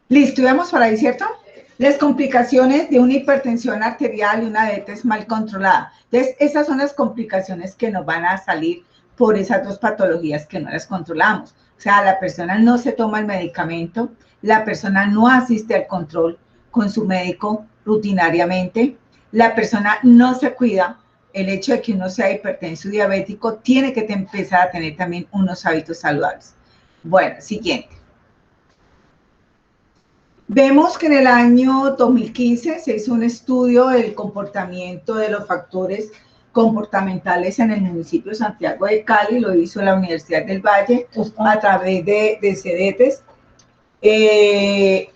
Listo, y vamos por ahí, ¿cierto? Las complicaciones de una hipertensión arterial y una diabetes mal controlada. Entonces, esas son las complicaciones que nos van a salir por esas dos patologías que no las controlamos. O sea, la persona no se toma el medicamento, la persona no asiste al control con su médico rutinariamente, la persona no se cuida. El hecho de que uno sea hipertenso y diabético tiene que empezar a tener también unos hábitos saludables. Bueno, siguiente. Vemos que en el año 2015 se hizo un estudio del comportamiento de los factores comportamentales en el municipio de Santiago de Cali, lo hizo la Universidad del Valle a través de CEDETES. Ese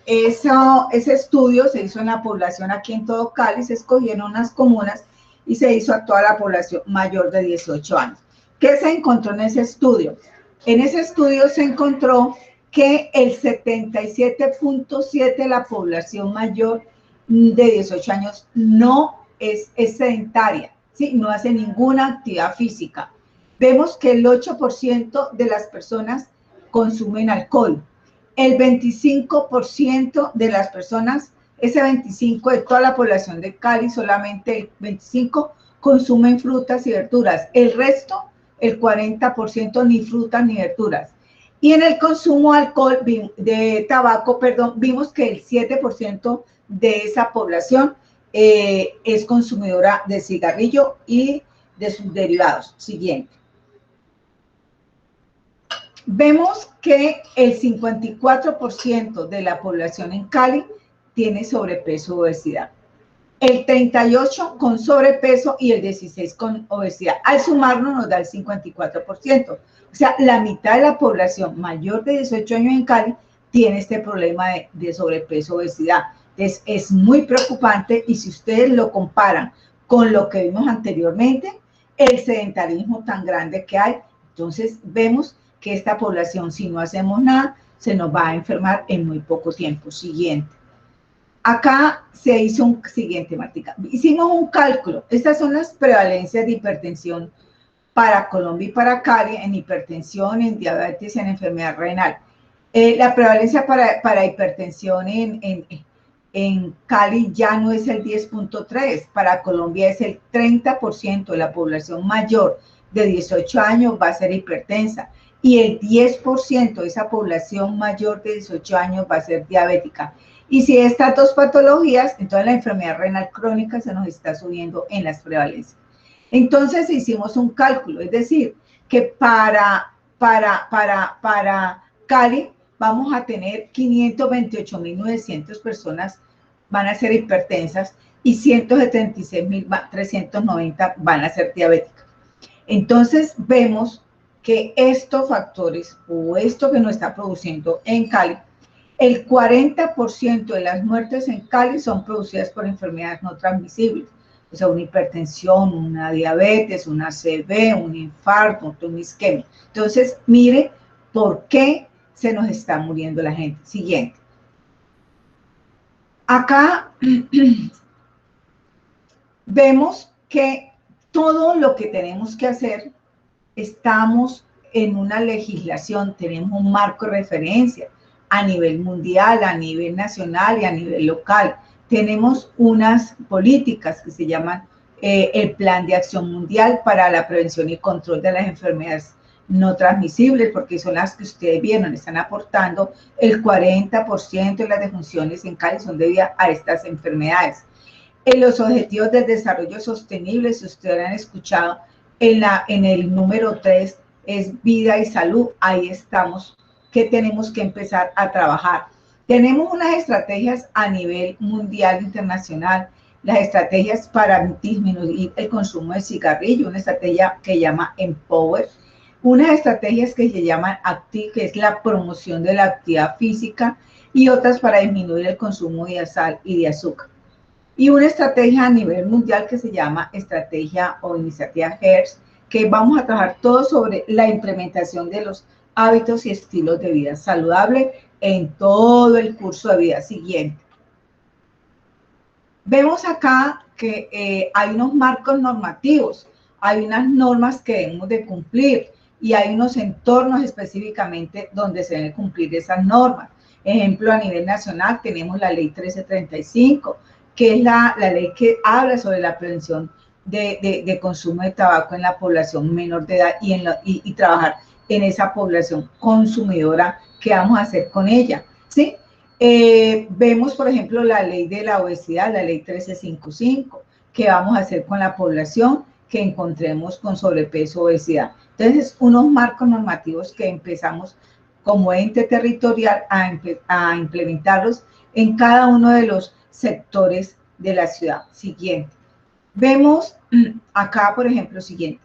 estudio se hizo en la población aquí en todo Cali, se escogieron unas comunas y se hizo a toda la población mayor de 18 años. ¿Qué se encontró en ese estudio? En ese estudio se encontró que el 77.7% de la población mayor de 18 años no es sedentaria, ¿sí? No hace ninguna actividad física. Vemos que el 8% de las personas consumen alcohol. El 25% de las personas, ese 25% de toda la población de Cali, solamente el 25% consumen frutas y verduras. El resto, el 40%, ni frutas ni verduras. Y en el consumo de tabaco, vimos que el 7% de esa población es consumidora de cigarrillo y de sus derivados. Siguiente. Vemos que el 54% de la población en Cali tiene sobrepeso o obesidad. El 38% con sobrepeso y el 16% con obesidad. Al sumarnos nos da el 54%. O sea, la mitad de la población mayor de 18 años en Cali tiene este problema de sobrepeso o obesidad. Entonces, es muy preocupante y si ustedes lo comparan con lo que vimos anteriormente, el sedentarismo tan grande que hay, entonces vemos que esta población, si no hacemos nada, se nos va a enfermar en muy poco tiempo. Siguiente. Acá se hizo un siguiente, Martica. Hicimos un cálculo. Estas son las prevalencias de hipertensión para Colombia y para Cali, en hipertensión, en diabetes, en enfermedad renal. La prevalencia para hipertensión en Cali ya no es el 10.3, para Colombia es el 30% de la población mayor de 18 años va a ser hipertensa y el 10% de esa población mayor de 18 años va a ser diabética. Y si estas dos patologías, entonces la enfermedad renal crónica se nos está subiendo en las prevalencias. Entonces hicimos un cálculo, es decir, que para Cali vamos a tener 528.900 personas van a ser hipertensas y 176.390 van a ser diabéticas. Entonces vemos que estos factores o esto que nos está produciendo en Cali, el 40% de las muertes en Cali son producidas por enfermedades no transmisibles. O sea, una hipertensión, una diabetes, una ACV, un infarto, un isquemia. Entonces, mire por qué se nos está muriendo la gente. Siguiente. Acá vemos que todo lo que tenemos que hacer, estamos en una legislación, tenemos un marco de referencia a nivel mundial, a nivel nacional y a nivel local. Tenemos unas políticas que se llaman el Plan de Acción Mundial para la Prevención y Control de las Enfermedades no transmisibles, porque son las que ustedes vieron, están aportando el 40% de las defunciones en Cali son debidas a estas enfermedades. En los Objetivos del Desarrollo Sostenible, si ustedes han escuchado, en el número 3 es vida y salud, ahí estamos, que tenemos que empezar a trabajar. Tenemos unas estrategias a nivel mundial, internacional, las estrategias para disminuir el consumo de cigarrillo, una estrategia que se llama Empower, unas estrategias que se llaman Active, que es la promoción de la actividad física, y otras para disminuir el consumo de sal y de azúcar. Y una estrategia a nivel mundial que se llama estrategia o iniciativa HERS, que vamos a trabajar todo sobre la implementación de los hábitos y estilos de vida saludable en todo el curso de vida siguiente. Vemos acá que hay unos marcos normativos, hay unas normas que debemos de cumplir y hay unos entornos específicamente donde se deben cumplir esas normas. Ejemplo, a nivel nacional tenemos la ley 1335, que es la ley que habla sobre la prevención de consumo de tabaco en la población menor de edad y trabajar en esa población consumidora. ¿Qué vamos a hacer con ella? ¿Sí? Vemos, por ejemplo, la ley de la obesidad, la ley 1355, ¿qué vamos a hacer con la población que encontremos con sobrepeso o obesidad? Entonces, unos marcos normativos que empezamos como ente territorial a implementarlos en cada uno de los sectores de la ciudad. Siguiente. Vemos acá, por ejemplo, siguiente.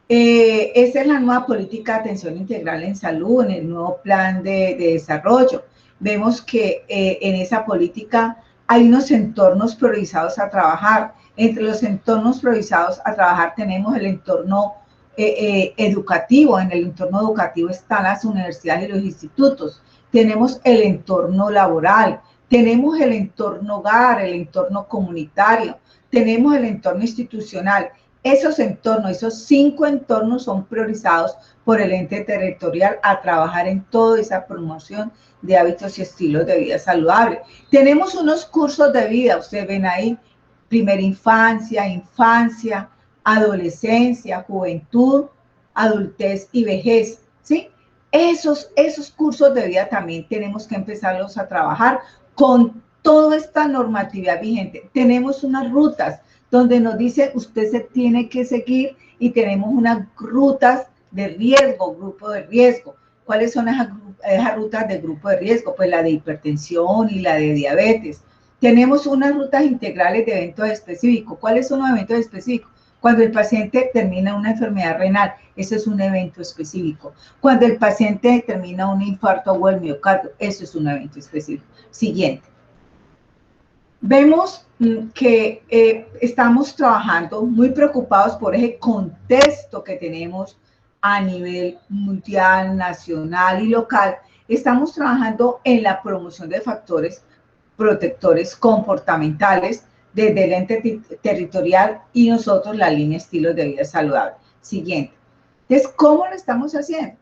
Esa es la nueva política de atención integral en salud, en el nuevo plan de desarrollo. Vemos que en esa política hay unos entornos priorizados a trabajar. Entre los entornos priorizados a trabajar tenemos el entorno educativo. En el entorno educativo están las universidades y los institutos. Tenemos el entorno laboral, tenemos el entorno hogar, el entorno comunitario, tenemos el entorno institucional. Esos entornos, esos 5 entornos son priorizados por el ente territorial a trabajar en toda esa promoción de hábitos y estilos de vida saludable. Tenemos unos cursos de vida, ustedes ven ahí, primera infancia, infancia, adolescencia, juventud, adultez y vejez, ¿sí? Esos cursos de vida también tenemos que empezarlos a trabajar con toda esta normatividad vigente. Tenemos unas rutas donde nos dice usted se tiene que seguir y tenemos unas rutas de riesgo, grupo de riesgo. ¿Cuáles son esas rutas de grupo de riesgo? Pues la de hipertensión y la de diabetes. Tenemos unas rutas integrales de eventos específicos. ¿Cuáles son los eventos específicos? Cuando el paciente termina una enfermedad renal, ese es un evento específico. Cuando el paciente termina un infarto o el miocardio, eso es un evento específico. Siguiente. Vemos que estamos trabajando muy preocupados por ese contexto que tenemos a nivel mundial, nacional y local. Estamos trabajando en la promoción de factores protectores comportamentales desde el ente territorial y nosotros la línea estilos de vida saludable. Siguiente. Entonces, ¿cómo lo estamos haciendo?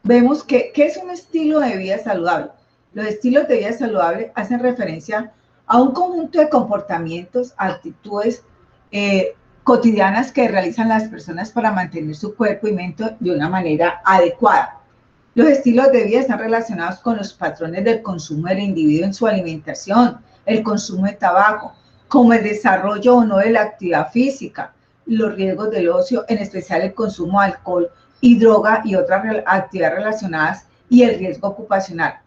Vemos que ¿qué es un estilo de vida saludable? Los estilos de vida saludable hacen referencia a un conjunto de comportamientos, actitudes cotidianas que realizan las personas para mantener su cuerpo y mente de una manera adecuada. Los estilos de vida están relacionados con los patrones del consumo del individuo en su alimentación, el consumo de tabaco, como el desarrollo o no de la actividad física, los riesgos del ocio, en especial el consumo de alcohol y droga y otras actividades relacionadas y el riesgo ocupacional,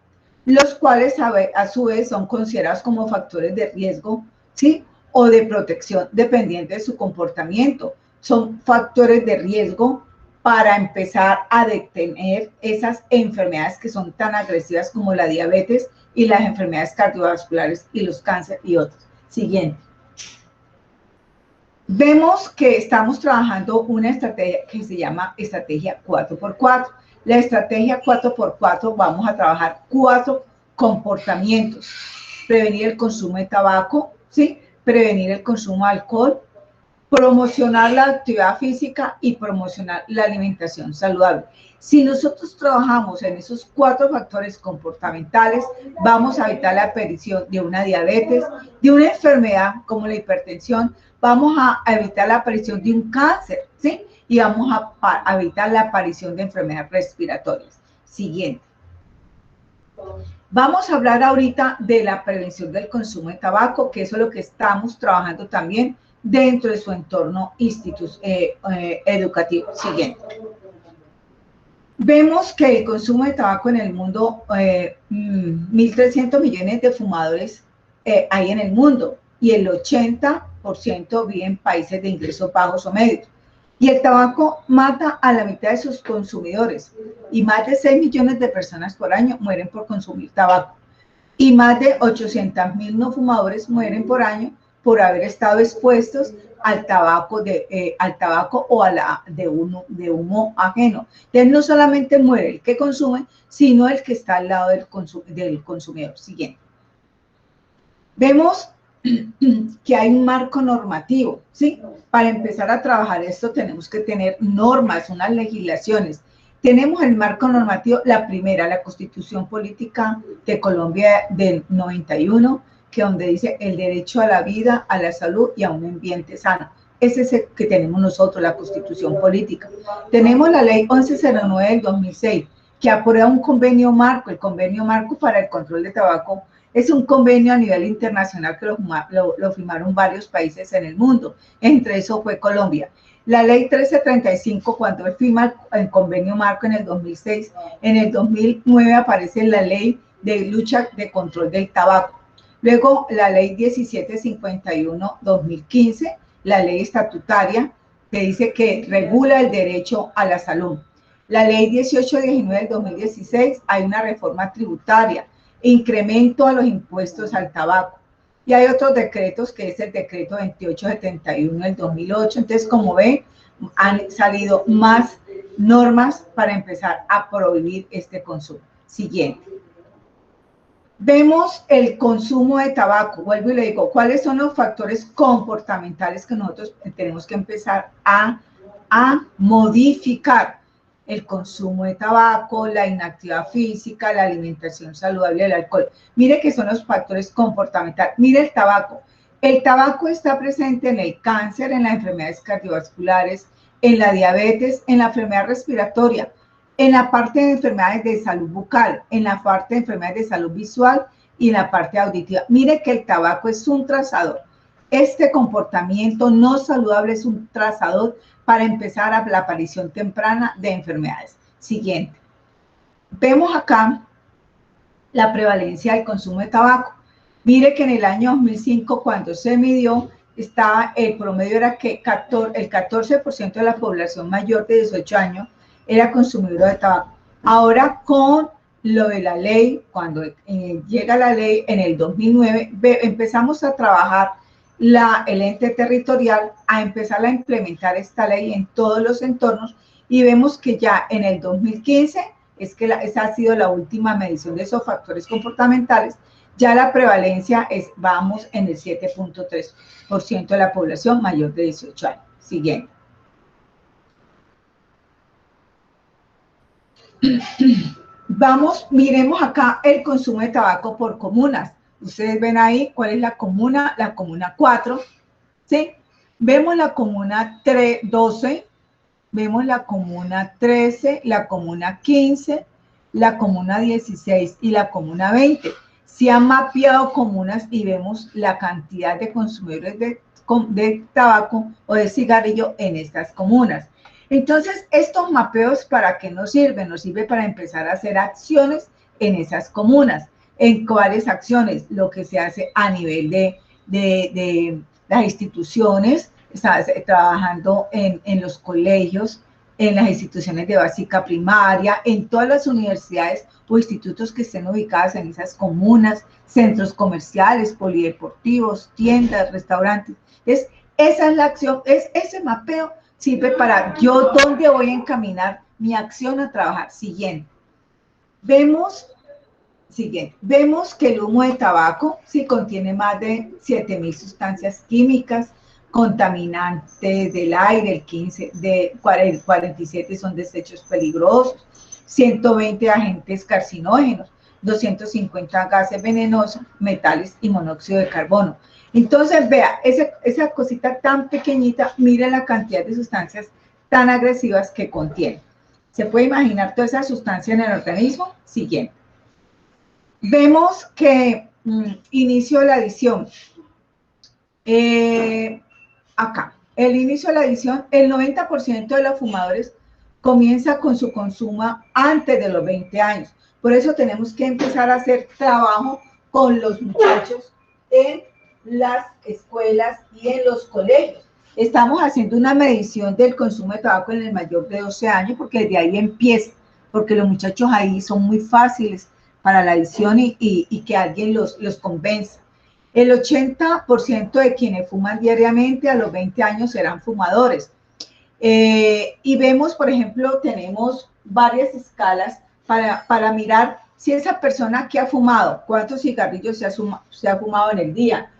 los cuales a su vez son considerados como factores de riesgo, ¿sí? O de protección, dependiente de su comportamiento. Son factores de riesgo para empezar a detener esas enfermedades que son tan agresivas como la diabetes y las enfermedades cardiovasculares y los cánceres y otros. Siguiente. Vemos que estamos trabajando una estrategia que se llama estrategia 4x4. La estrategia 4x4 vamos a trabajar 4 comportamientos. Prevenir el consumo de tabaco, ¿sí? Prevenir el consumo de alcohol, promocionar la actividad física y promocionar la alimentación saludable. Si nosotros trabajamos en esos 4 factores comportamentales, vamos a evitar la aparición de una diabetes, de una enfermedad como la hipertensión, vamos a evitar la aparición de un cáncer, ¿sí? Y vamos a evitar la aparición de enfermedades respiratorias. Siguiente. Vamos a hablar ahorita de la prevención del consumo de tabaco, que eso es lo que estamos trabajando también dentro de su entorno educativo. Siguiente. Vemos que el consumo de tabaco en el mundo, 1.300 millones de fumadores hay en el mundo y el 80% vive en países de ingresos bajos o medios. Y el tabaco mata a la mitad de sus consumidores y más de 6 millones de personas por año mueren por consumir tabaco. Y más de 800.000 no fumadores mueren por año por haber estado expuestos al tabaco, al tabaco o de humo ajeno. Entonces no solamente muere el que consume, sino el que está al lado del consumidor. Siguiente. Vemos que hay un marco normativo, ¿sí? Para empezar a trabajar esto tenemos que tener normas, unas legislaciones. Tenemos el marco normativo, la primera, la Constitución Política de Colombia del 91, que donde dice el derecho a la vida, a la salud y a un ambiente sano. Ese es el que tenemos nosotros, la Constitución Política. Tenemos la Ley 1109 del 2006, que aprueba un convenio marco, el convenio marco para el control de tabaco. Es un convenio a nivel internacional que lo firmaron varios países en el mundo, entre eso fue Colombia. La ley 1335, cuando él firma el convenio marco en el 2006, en el 2009 aparece la ley de lucha de control del tabaco. Luego la ley 1751-2015, la ley estatutaria que dice que regula el derecho a la salud. La ley 1819 del 2016, hay una reforma tributaria, incremento a los impuestos al tabaco. Y hay otros decretos, que es el decreto 2871 del 2008. Entonces, como ven, han salido más normas para empezar a prohibir este consumo. Siguiente. Vemos el consumo de tabaco. Vuelvo y le digo, ¿cuáles son los factores comportamentales que nosotros tenemos que empezar a modificar? El consumo de tabaco, la inactividad física, la alimentación saludable, el alcohol. Mire que son los factores comportamentales. Mire el tabaco. El tabaco está presente en el cáncer, en las enfermedades cardiovasculares, en la diabetes, en la enfermedad respiratoria, en la parte de enfermedades de salud bucal, en la parte de enfermedades de salud visual y en la parte auditiva. Mire que el tabaco es un trazador. Este comportamiento no saludable es un trazador para empezar a la aparición temprana de enfermedades. Siguiente. Vemos acá la prevalencia del consumo de tabaco. Mire que en el año 2005, cuando se midió, el promedio era que el 14% de la población mayor de 18 años era consumidor de tabaco. Ahora, con lo de la ley, cuando llega la ley en el 2009, empezamos a trabajar el ente territorial a empezar a implementar esta ley en todos los entornos, y vemos que ya en el 2015, esa ha sido la última medición de esos factores comportamentales, ya la prevalencia vamos en el 7.3% de la población mayor de 18 años. Siguiente. Miremos acá el consumo de tabaco por comunas. Ustedes ven ahí cuál es la comuna 4, ¿sí? Vemos la comuna 12, vemos la comuna 13, la comuna 15, la comuna 16 y la comuna 20. Se han mapeado comunas y vemos la cantidad de consumidores de tabaco o de cigarrillo en estas comunas. Entonces, estos mapeos, ¿para qué nos sirven? Nos sirve para empezar a hacer acciones en esas comunas. ¿En cuáles acciones? Lo que se hace a nivel de las instituciones, trabajando en los colegios, en las instituciones de básica primaria, en todas las universidades o institutos que estén ubicadas en esas comunas, centros comerciales, polideportivos, tiendas, restaurantes. Esa es la acción, ese mapeo sirve para yo dónde voy a encaminar mi acción a trabajar. Siguiente. Vemos que el humo de tabaco sí contiene más de 7.000 sustancias químicas, contaminantes del aire, el 47 son desechos peligrosos, 120 agentes carcinógenos, 250 gases venenosos, metales y monóxido de carbono. Entonces, vea, esa cosita tan pequeñita, mire la cantidad de sustancias tan agresivas que contiene. ¿Se puede imaginar toda esa sustancia en el organismo? Siguiente. Vemos que inicio de la adición. Acá, el inicio de la adición, el 90% de los fumadores comienza con su consumo antes de los 20 años. Por eso tenemos que empezar a hacer trabajo con los muchachos en las escuelas y en los colegios. Estamos haciendo una medición del consumo de tabaco en el mayor de 12 años, porque desde ahí empieza, porque los muchachos ahí son muy fáciles para la adicción y que alguien los convenza. El 80% de quienes fuman diariamente a los 20 años serán fumadores. Y vemos, por ejemplo, tenemos varias escalas para mirar si esa persona que ha fumado, cuántos cigarrillos se ha fumado en el día,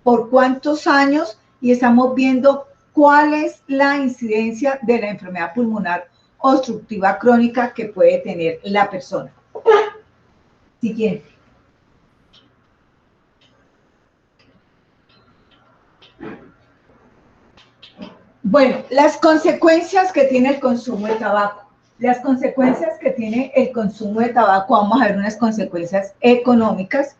por cuántos años, y estamos viendo cuál es la incidencia de la enfermedad pulmonar obstructiva crónica que puede tener la persona. Siguiente. Bueno, las consecuencias que tiene el consumo de tabaco. Las consecuencias que tiene el consumo de tabaco, vamos a ver unas consecuencias económicas,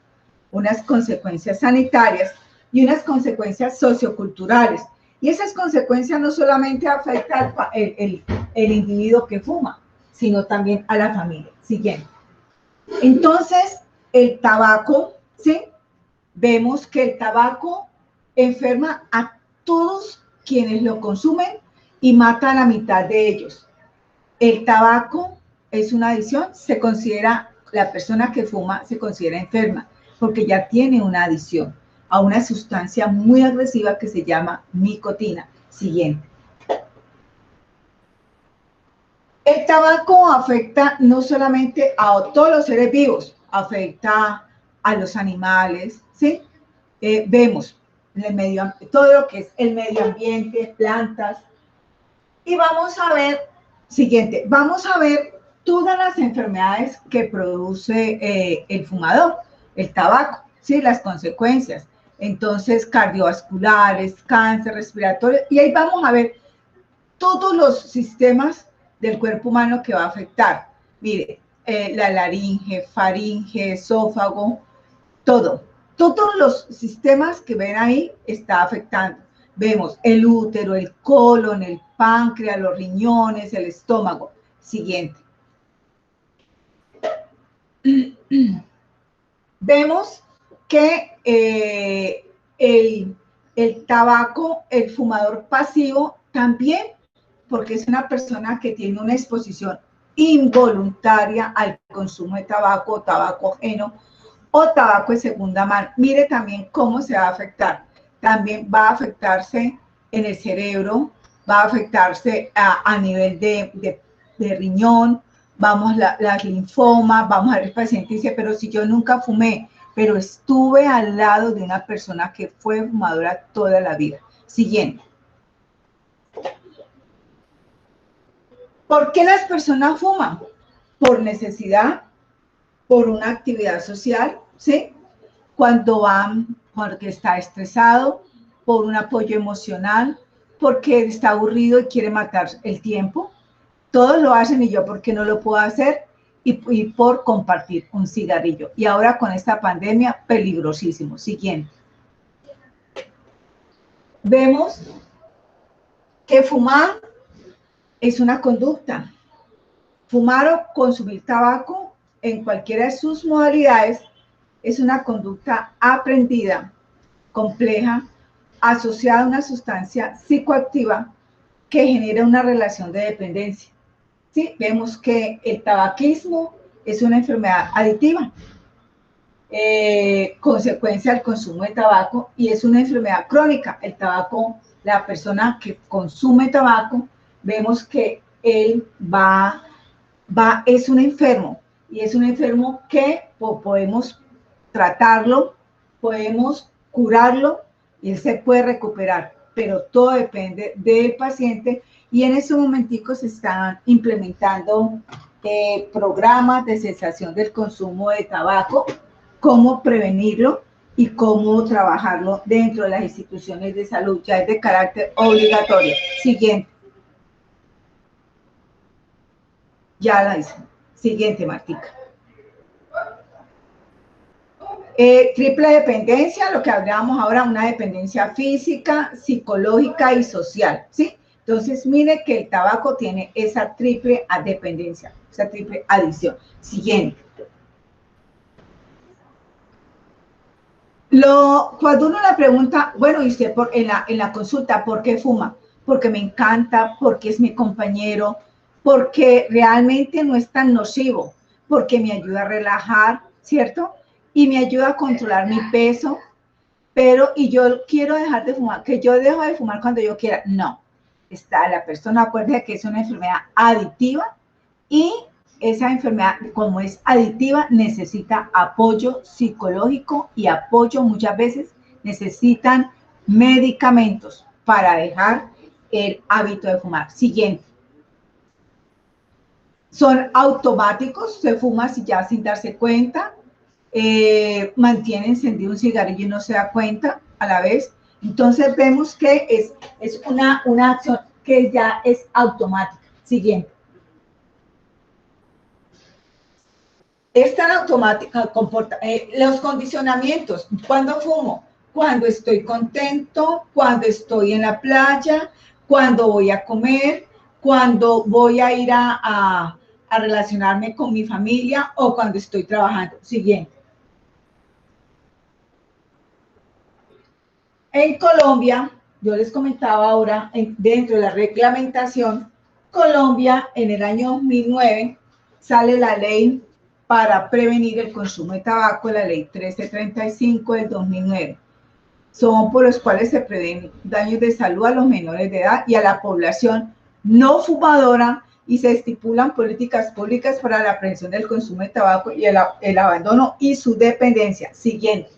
unas consecuencias sanitarias y unas consecuencias socioculturales. Y esas consecuencias no solamente afectan el individuo que fuma, sino también a la familia. Siguiente. Entonces, el tabaco, ¿sí? Vemos que el tabaco enferma a todos quienes lo consumen y mata a la mitad de ellos. El tabaco es una adicción, se considera, la persona que fuma se considera enferma porque ya tiene una adicción a una sustancia muy agresiva que se llama nicotina. Siguiente. El tabaco afecta no solamente a todos los seres vivos, afecta a los animales, ¿sí? Vemos todo lo que es el medio ambiente, plantas. Y vamos a ver, siguiente, vamos a ver todas las enfermedades que produce el fumador, el tabaco, ¿sí? Las consecuencias. Entonces, cardiovasculares, cáncer respiratorio, y ahí vamos a ver todos los sistemas del cuerpo humano que va a afectar. Mire, la laringe, faringe, esófago, todo. Todos los sistemas que ven ahí está afectando. Vemos el útero, el colon, el páncreas, los riñones, el estómago. Siguiente. Vemos que el tabaco, el fumador pasivo, también, porque es una persona que tiene una exposición involuntaria al consumo de tabaco, tabaco ajeno o tabaco de segunda mano. Mire también cómo se va a afectar. También va a afectarse en el cerebro, va a afectarse a nivel de riñón, vamos las linfomas, vamos a ver el paciente y dice, pero si yo nunca fumé, pero estuve al lado de una persona que fue fumadora toda la vida. Siguiente. ¿Por qué las personas fuman? Por necesidad, por una actividad social, ¿sí? Cuando van, porque está estresado, por un apoyo emocional, porque está aburrido y quiere matar el tiempo. Todos lo hacen y yo, ¿por qué no lo puedo hacer? Y por compartir un cigarrillo. Y ahora con esta pandemia, peligrosísimo. Siguiente. Vemos que fumar es una conducta. Fumar o consumir tabaco en cualquiera de sus modalidades es una conducta aprendida, compleja, asociada a una sustancia psicoactiva que genera una relación de dependencia. ¿Sí? Vemos que el tabaquismo es una enfermedad adictiva, consecuencia del consumo de tabaco, y es una enfermedad crónica. El tabaco, la persona que consume tabaco, vemos que él es un enfermo, y es un enfermo que podemos tratarlo, podemos curarlo, y él se puede recuperar, pero todo depende del paciente, y en estos momenticos se están implementando programas de cesación del consumo de tabaco, cómo prevenirlo y cómo trabajarlo dentro de las instituciones de salud, ya es de carácter obligatorio. Siguiente. Ya la hice. Siguiente, Martica. Triple dependencia, lo que hablábamos ahora, una dependencia física, psicológica y social, ¿sí? Entonces, mire que el tabaco tiene esa triple dependencia, esa triple adicción. Siguiente. Cuando uno le pregunta, bueno, y usted en la consulta, ¿por qué fuma? Porque me encanta, porque es mi compañero, porque realmente no es tan nocivo, porque me ayuda a relajar, ¿cierto? Y me ayuda a controlar mi peso, pero, y yo quiero dejar de fumar, que yo dejo de fumar cuando yo quiera. No, la persona acuerde que es una enfermedad aditiva y esa enfermedad, como es aditiva, necesita apoyo psicológico y apoyo, muchas veces necesitan medicamentos para dejar el hábito de fumar. Siguiente. Son automáticos, se fuma ya sin darse cuenta, mantiene encendido un cigarrillo y no se da cuenta a la vez. Entonces vemos que es una acción que ya es automática. Siguiente. Es tan automática, los condicionamientos. ¿Cuándo fumo? Cuando estoy contento, cuando estoy en la playa, cuando voy a comer, cuando voy a ir a relacionarme con mi familia o cuando estoy trabajando. Siguiente. En Colombia, yo les comentaba ahora, dentro de la reglamentación, Colombia en el año 2009 sale la ley para prevenir el consumo de tabaco, la ley 1335 del 2009. Son por los cuales se previenen daños de salud a los menores de edad y a la población no fumadora y se estipulan políticas públicas para la prevención del consumo de tabaco y el abandono y su dependencia. Siguiente.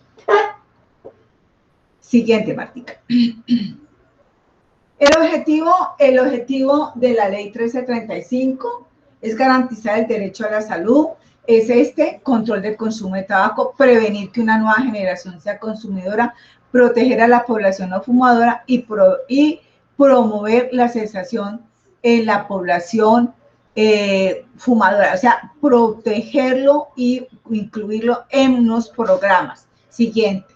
Siguiente, Martica. El objetivo de la ley 1335 es garantizar el derecho a la salud, es control del consumo de tabaco, prevenir que una nueva generación sea consumidora, proteger a la población no fumadora y promover la cesación en la población fumadora, o sea, protegerlo y incluirlo en unos programas. Siguiente.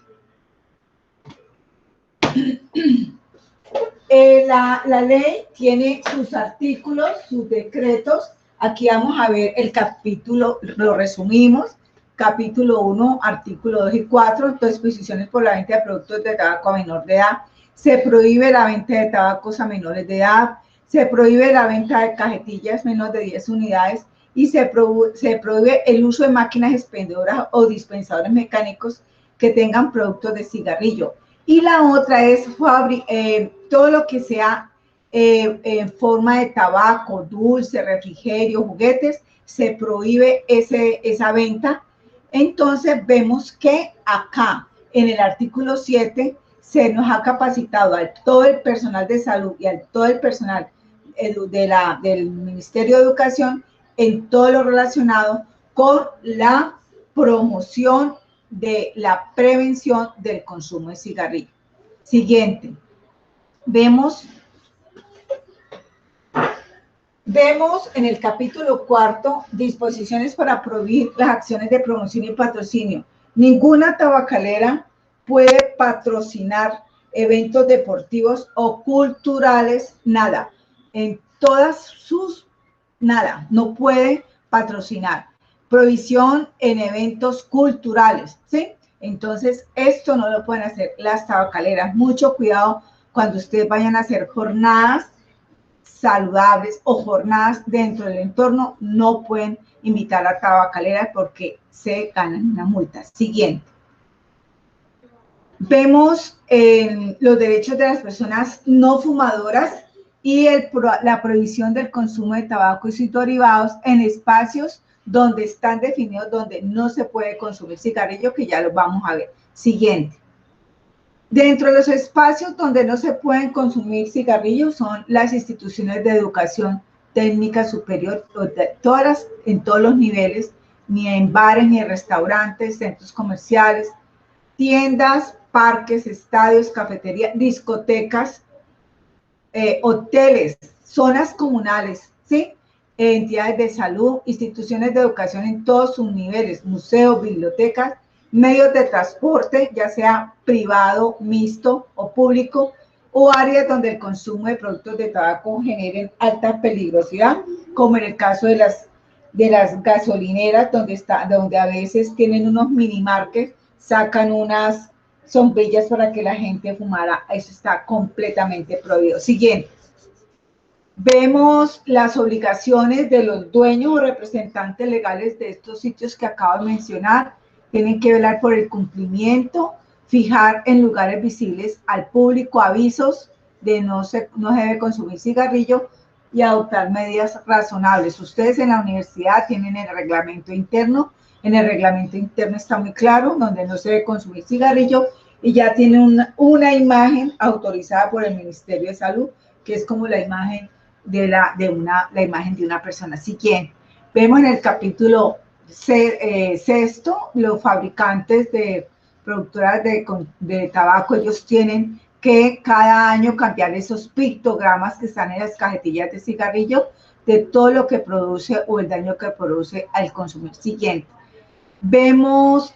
La ley tiene sus artículos, sus decretos. Aquí vamos a ver el capítulo, lo resumimos. Capítulo 1, artículo 2 y 4, disposiciones por la venta de productos de tabaco a menor de edad. Se prohíbe la venta de tabacos a menores de edad. Se prohíbe la venta de cajetillas menos de 10 unidades y se prohíbe el uso de máquinas expendedoras o dispensadores mecánicos que tengan productos de cigarrillo. Y la otra es todo lo que sea en forma de tabaco, dulce, refrigerio, juguetes, se prohíbe esa venta. Entonces vemos que acá en el artículo 7 se nos ha capacitado a todo el personal de salud y a todo el personal del Ministerio de Educación en todo lo relacionado con la promoción de la prevención del consumo de cigarrillo. Siguiente. Vemos en el capítulo 4 disposiciones para prohibir las acciones de promoción y patrocinio. Ninguna tabacalera puede patrocinar eventos deportivos o culturales, nada. En todas sus, nada, no puede patrocinar. Prohibición en eventos culturales, ¿sí? Entonces, esto no lo pueden hacer las tabacaleras. Mucho cuidado cuando ustedes vayan a hacer jornadas saludables o jornadas dentro del entorno, no pueden invitar a tabacaleras porque se ganan una multa. Siguiente. Vemos los derechos de las personas no fumadoras y la prohibición del consumo de tabaco y sus derivados en espacios donde están definidos, donde no se puede consumir cigarrillo, que ya lo vamos a ver. Siguiente. Dentro de los espacios donde no se pueden consumir cigarrillos son las instituciones de educación técnica superior, todas, en todos los niveles, ni en bares, ni en restaurantes, centros comerciales, tiendas, parques, estadios, cafeterías, discotecas, hoteles, zonas comunales, ¿sí? Entidades de salud, instituciones de educación en todos sus niveles, museos, bibliotecas, medios de transporte, ya sea privado, mixto o público, o áreas donde el consumo de productos de tabaco generen alta peligrosidad, como en el caso de las gasolineras, donde a veces tienen unos mini markets, sacan unas sombrillas para que la gente fumara. Eso está completamente prohibido. Siguiente. Vemos las obligaciones de los dueños o representantes legales de estos sitios que acabo de mencionar. Tienen que velar por el cumplimiento fijar en lugares visibles al público avisos de no se debe consumir cigarrillo y adoptar medidas razonables. Ustedes en la universidad tienen el reglamento interno. En el reglamento interno está muy claro donde no se debe consumir cigarrillo y ya tiene una imagen autorizada por el Ministerio de Salud, que es como la imagen la imagen de una persona. Siguiente. Vemos en el capítulo sexto, los fabricantes de productoras de tabaco, ellos tienen que cada año cambiar esos pictogramas que están en las cajetillas de cigarrillo de todo lo que produce o el daño que produce al consumir. Siguiente. Vemos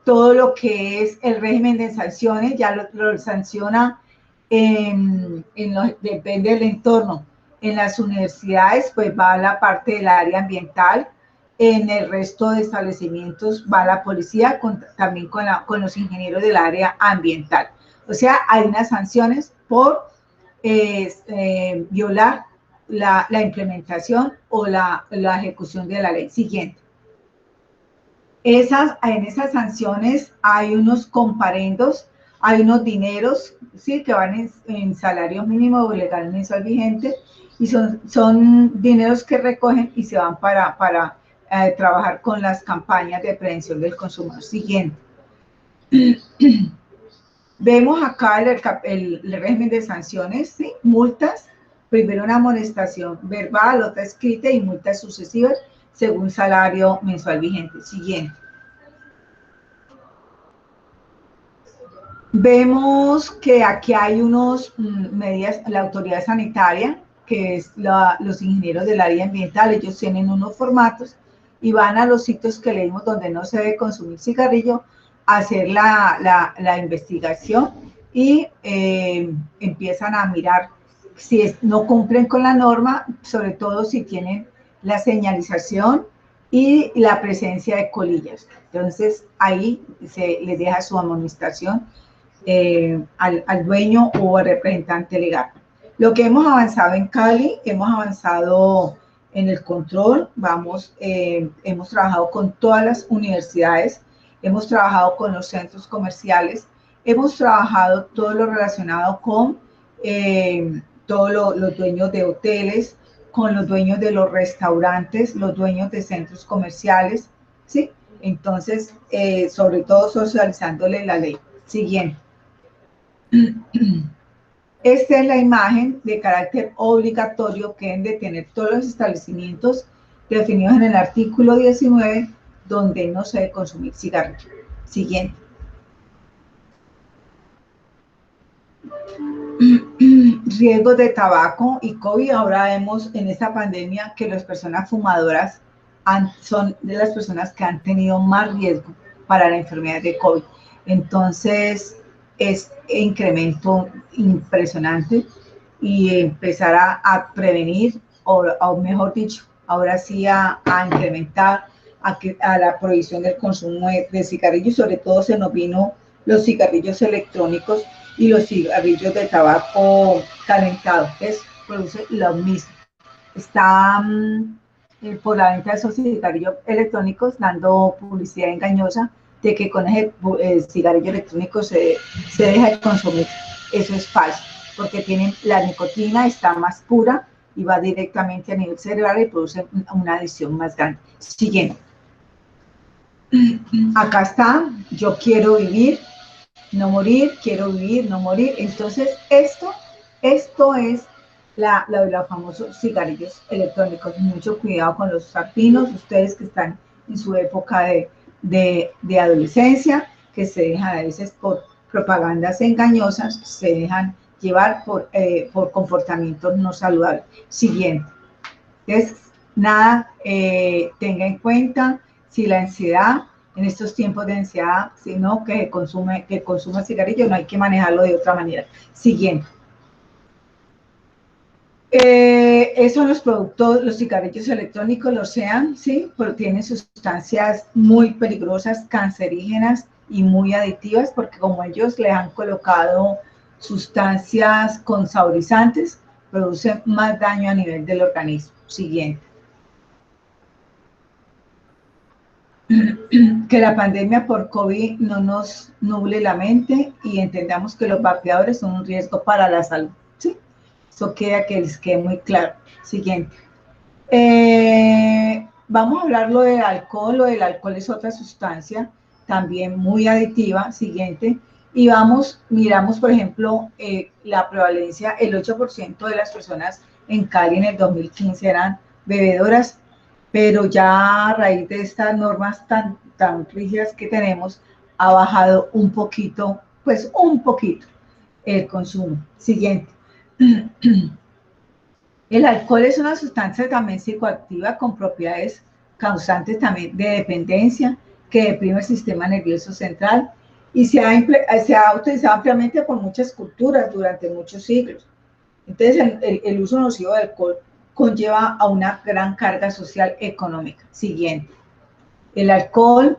todo lo que es el régimen de sanciones, ya lo sanciona depende del entorno. En las universidades, pues va la parte del área ambiental. En el resto de establecimientos va la policía, también con los ingenieros del área ambiental. O sea, hay unas sanciones por violar la implementación o la ejecución de la ley. Siguiente. En esas sanciones hay unos comparendos, hay unos dineros, ¿sí? Que van en salario mínimo o legal mensual vigente, y son dineros que recogen y se van para trabajar con las campañas de prevención del consumo. Siguiente. Vemos acá el régimen de sanciones, ¿sí? Multas, primero una amonestación verbal, otra escrita y multas sucesivas según salario mensual vigente. Siguiente. Vemos que aquí hay unos medidas, la autoridad sanitaria, que es los ingenieros del área ambiental, ellos tienen unos formatos y van a los sitios que leímos donde no se debe consumir cigarrillo a hacer la investigación y empiezan a mirar si no cumplen con la norma, sobre todo si tienen la señalización y la presencia de colillas. Entonces ahí se les deja su amonestación al dueño o al representante legal. Lo que hemos avanzado en Cali, hemos avanzado en el control, hemos trabajado con todas las universidades, hemos trabajado con los centros comerciales, hemos trabajado todo lo relacionado con todos los dueños de hoteles, con los dueños de los restaurantes, los dueños de centros comerciales, ¿sí? Entonces, sobre todo socializándole la ley. Siguiente. Esta es la imagen de carácter obligatorio que deben de tener todos los establecimientos definidos en el artículo 19, donde no se debe consumir cigarrillo. Siguiente. Riesgos de tabaco y COVID. Ahora vemos en esta pandemia que las personas fumadoras son de las personas que han tenido más riesgo para la enfermedad de COVID. Entonces, es incremento impresionante y empezar a prevenir, o mejor dicho, ahora sí a incrementar a la prohibición del consumo de cigarrillos. Sobre todo se nos vino los cigarrillos electrónicos y los cigarrillos de tabaco calentado, que produce lo mismo. Está por la venta de esos cigarrillos electrónicos dando publicidad engañosa de que con ese cigarrillo electrónico se deja de consumir. Eso es falso, porque tienen la nicotina, está más pura y va directamente a nivel cerebral y produce una adicción más grande. Siguiente. Acá está, yo quiero vivir, no morir, quiero vivir, no morir. Entonces, esto es los famosos cigarrillos electrónicos. Mucho cuidado con los sapinos, ustedes que están en su época de adolescencia, que se dejan a veces por propagandas engañosas, se dejan llevar por comportamientos no saludables. Siguiente. Entonces, nada, tenga en cuenta si la ansiedad, en estos tiempos de ansiedad, sino que consume cigarrillo, no hay que manejarlo de otra manera. Siguiente. Esos los productos, los cigarrillos electrónicos, lo sean, ¿sí? Porque tienen sustancias muy peligrosas, cancerígenas y muy adictivas, porque como ellos le han colocado sustancias con saborizantes, producen más daño a nivel del organismo. Siguiente. que la pandemia por COVID no nos nuble la mente y entendamos que los vapeadores son un riesgo para la salud. ¿Sí? Eso queda que les quede muy claro. Siguiente. Vamos a hablar lo del alcohol. Lo del alcohol es otra sustancia también muy aditiva. Siguiente. Y miramos, por ejemplo, la prevalencia, el 8% de las personas en Cali en el 2015 eran bebedoras, pero ya a raíz de estas normas tan rígidas que tenemos, ha bajado un poquito, pues un poquito, el consumo. Siguiente. El alcohol es una sustancia también psicoactiva con propiedades causantes también de dependencia que deprime el sistema nervioso central y se ha utilizado ampliamente por muchas culturas durante muchos siglos. Entonces, el uso nocivo del alcohol conlleva a una gran carga social económica. Siguiente. El alcohol,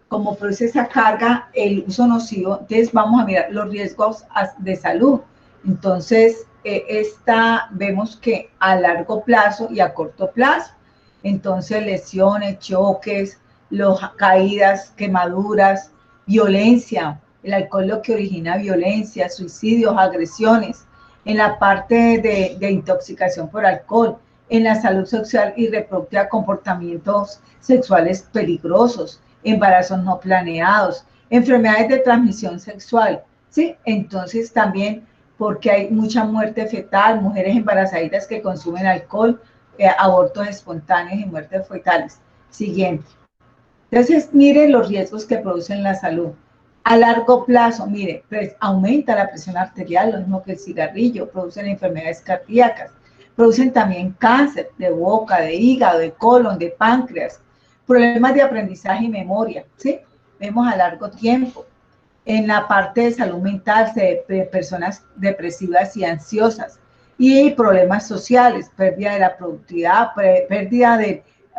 como produce esa carga, el uso nocivo, entonces vamos a mirar los riesgos de salud. Entonces, vemos que a largo plazo y a corto plazo, entonces lesiones, choques, caídas, quemaduras, violencia. El alcohol lo que origina violencia, suicidios, agresiones. En la parte de intoxicación por alcohol, en la salud sexual y reproductiva, comportamientos sexuales peligrosos, embarazos no planeados, enfermedades de transmisión sexual, ¿sí? Entonces también porque hay mucha muerte fetal, mujeres embarazadas que consumen alcohol, abortos espontáneos y muertes fetales. Siguiente. Entonces, miren los riesgos que producen la salud. A largo plazo, mire, pues, aumenta la presión arterial, lo mismo que el cigarrillo, producen enfermedades cardíacas, producen también cáncer de boca, de hígado, de colon, de páncreas, problemas de aprendizaje y memoria, ¿sí? Vemos a largo tiempo. En la parte de salud mental, de personas depresivas y ansiosas, y problemas sociales, pérdida de la productividad, pérdida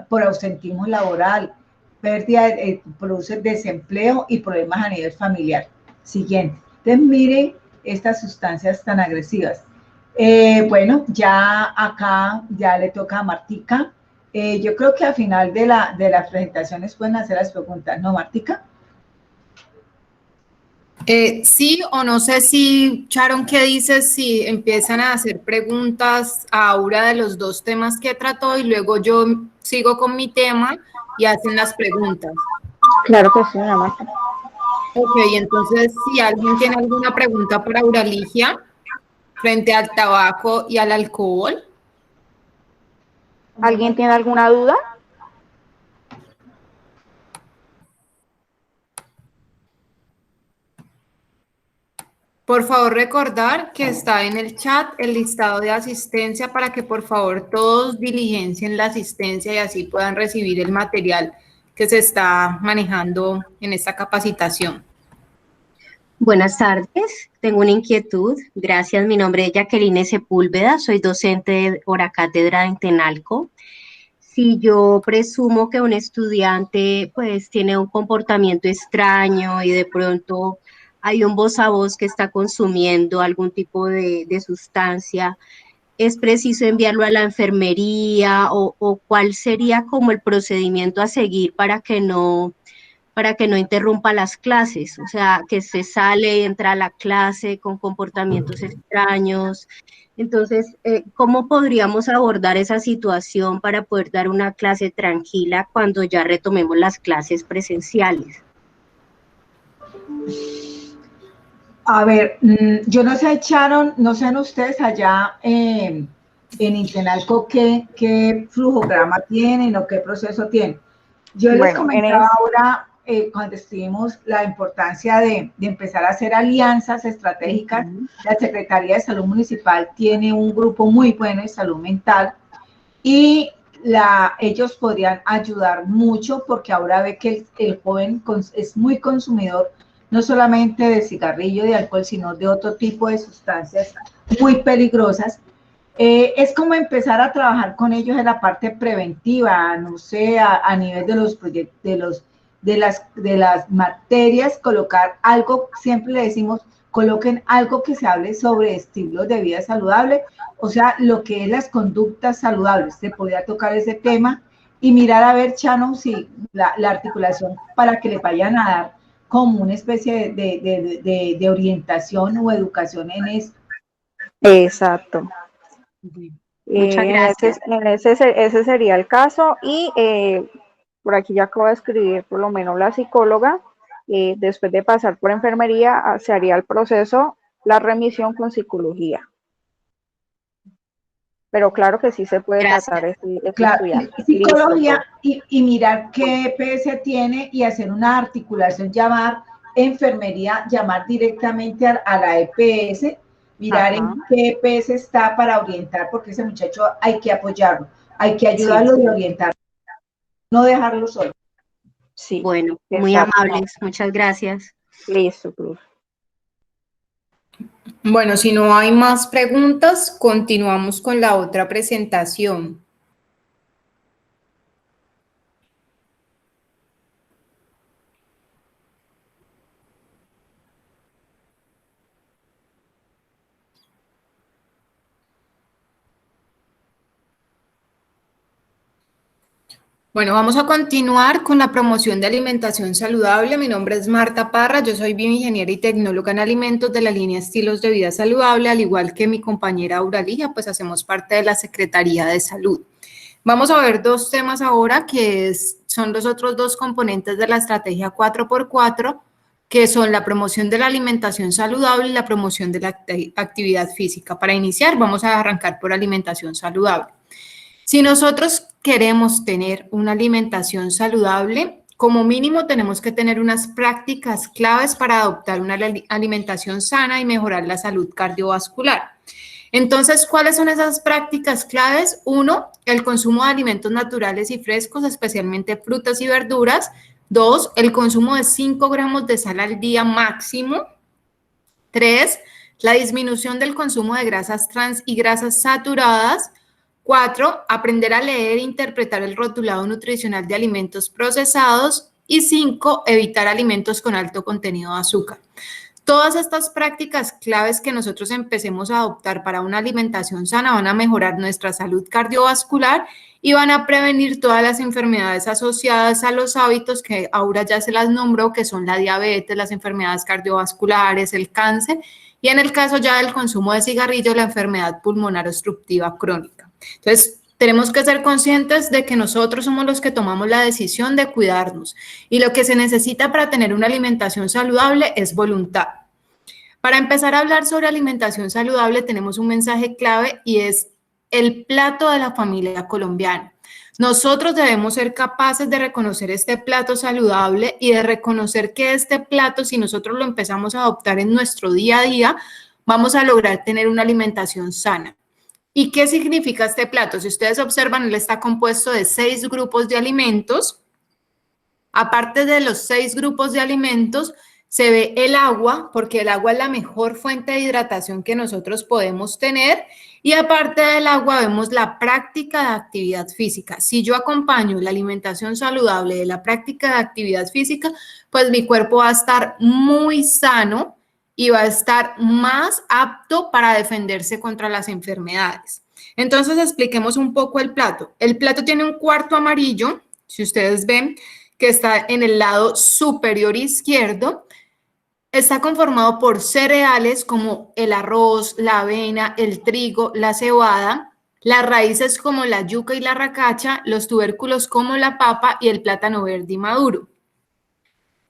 por ausentismo laboral, produce desempleo y problemas a nivel familiar. Siguiente. Entonces, miren estas sustancias tan agresivas. Bueno, ya acá ya le toca a Martica. Yo creo que al final de las presentaciones pueden hacer las preguntas, ¿no, Martica? Sí, o no sé si, Sharon, ¿qué dices si empiezan a hacer preguntas a Aura de los dos temas que trató y luego yo sigo con mi tema y hacen las preguntas? Claro que sí, una Marta. Ok, entonces, si alguien tiene alguna pregunta para Auraligia frente al tabaco y al alcohol. ¿Alguien tiene alguna duda? Por favor, recordar que está en el chat el listado de asistencia para que por favor todos diligencien la asistencia y así puedan recibir el material que se está manejando en esta capacitación. Buenas tardes, tengo una inquietud. Gracias, mi nombre es Jacqueline Sepúlveda, soy docente de hora cátedra en Tenalco. Si yo presumo que un estudiante pues tiene un comportamiento extraño y de pronto hay un voz a voz que está consumiendo algún tipo de sustancia, ¿es preciso enviarlo a la enfermería o cuál sería como el procedimiento a seguir para que no interrumpa las clases? O sea, que se sale y entra a la clase con comportamientos extraños. Entonces, ¿cómo podríamos abordar esa situación para poder dar una clase tranquila cuando ya retomemos las clases presenciales? A ver, yo no sé, Sharon, no sean ustedes allá en Intenalco qué flujograma tienen o qué proceso tienen. Yo les comentaba ahora, cuando estuvimos, la importancia de empezar a hacer alianzas estratégicas. La Secretaría de Salud Municipal tiene un grupo muy bueno de salud mental y ellos podrían ayudar mucho porque ahora ve que el joven es muy consumidor, no solamente de cigarrillo, de alcohol, sino de otro tipo de sustancias muy peligrosas. Es como empezar a trabajar con ellos en la parte preventiva, no sé, a nivel de los proyectos, de las materias, colocar algo, siempre le decimos, coloquen algo que se hable sobre estilos de vida saludable, o sea, lo que es las conductas saludables. Se podría tocar ese tema y mirar a ver, Chano, si la articulación para que le vayan a dar como una especie de orientación o educación en eso. Exacto. Muchas gracias. Ese sería el caso. Y por aquí ya acabo de escribir, por lo menos la psicóloga, después de pasar por enfermería, se haría el proceso, la remisión con psicología. Pero claro que sí se puede tratar este Claro, estudiante. psicología y mirar qué EPS tiene y hacer una articulación, llamar enfermería, llamar directamente a la EPS, mirar en qué EPS está para orientar, porque ese muchacho hay que apoyarlo, hay que ayudarlo y orientarlo, no dejarlo solo. Sí. Bueno, muy amables, muchas gracias. Listo, Cruz. Bueno, si no hay más preguntas, continuamos con la otra presentación. Bueno, vamos a continuar con la promoción de alimentación saludable. Mi nombre es Marta Parra, yo soy bioingeniera y tecnóloga en alimentos de la línea Estilos de Vida Saludable, al igual que mi compañera Auralía, pues hacemos parte de la Secretaría de Salud. Vamos a ver dos temas ahora que son los otros dos componentes de la estrategia 4x4, que son la promoción de la alimentación saludable y la promoción de la actividad física. Para iniciar, vamos a arrancar por alimentación saludable. Si nosotros queremos tener una alimentación saludable, como mínimo tenemos que tener unas prácticas claves para adoptar una alimentación sana y mejorar la salud cardiovascular. Entonces, ¿cuáles son esas prácticas claves? 1, el consumo de alimentos naturales y frescos, especialmente frutas y verduras. 2, el consumo de 5 gramos de sal al día máximo. 3, la disminución del consumo de grasas trans y grasas saturadas. 4, aprender a leer e interpretar el rotulado nutricional de alimentos procesados. Y 5, evitar alimentos con alto contenido de azúcar. Todas estas prácticas claves que nosotros empecemos a adoptar para una alimentación sana van a mejorar nuestra salud cardiovascular y van a prevenir todas las enfermedades asociadas a los hábitos que Aura ya se las nombró, que son la diabetes, las enfermedades cardiovasculares, el cáncer y en el caso ya del consumo de cigarrillos, la enfermedad pulmonar obstructiva crónica. Entonces, tenemos que ser conscientes de que nosotros somos los que tomamos la decisión de cuidarnos y lo que se necesita para tener una alimentación saludable es voluntad. Para empezar a hablar sobre alimentación saludable tenemos un mensaje clave y es el plato de la familia colombiana. Nosotros debemos ser capaces de reconocer este plato saludable y de reconocer que este plato, si nosotros lo empezamos a adoptar en nuestro día a día, vamos a lograr tener una alimentación sana. ¿Y qué significa este plato? Si ustedes observan, él está compuesto de 6 grupos de alimentos. Aparte de los 6 grupos de alimentos, se ve el agua, porque el agua es la mejor fuente de hidratación que nosotros podemos tener. Y aparte del agua, vemos la práctica de actividad física. Si yo acompaño la alimentación saludable de la práctica de actividad física, pues mi cuerpo va a estar muy sano y va a estar más apto para defenderse contra las enfermedades. Entonces, expliquemos un poco el plato. El plato tiene un cuarto amarillo, si ustedes ven, que está en el lado superior izquierdo. Está conformado por cereales como el arroz, la avena, el trigo, la cebada, las raíces como la yuca y la racacha, los tubérculos como la papa y el plátano verde y maduro.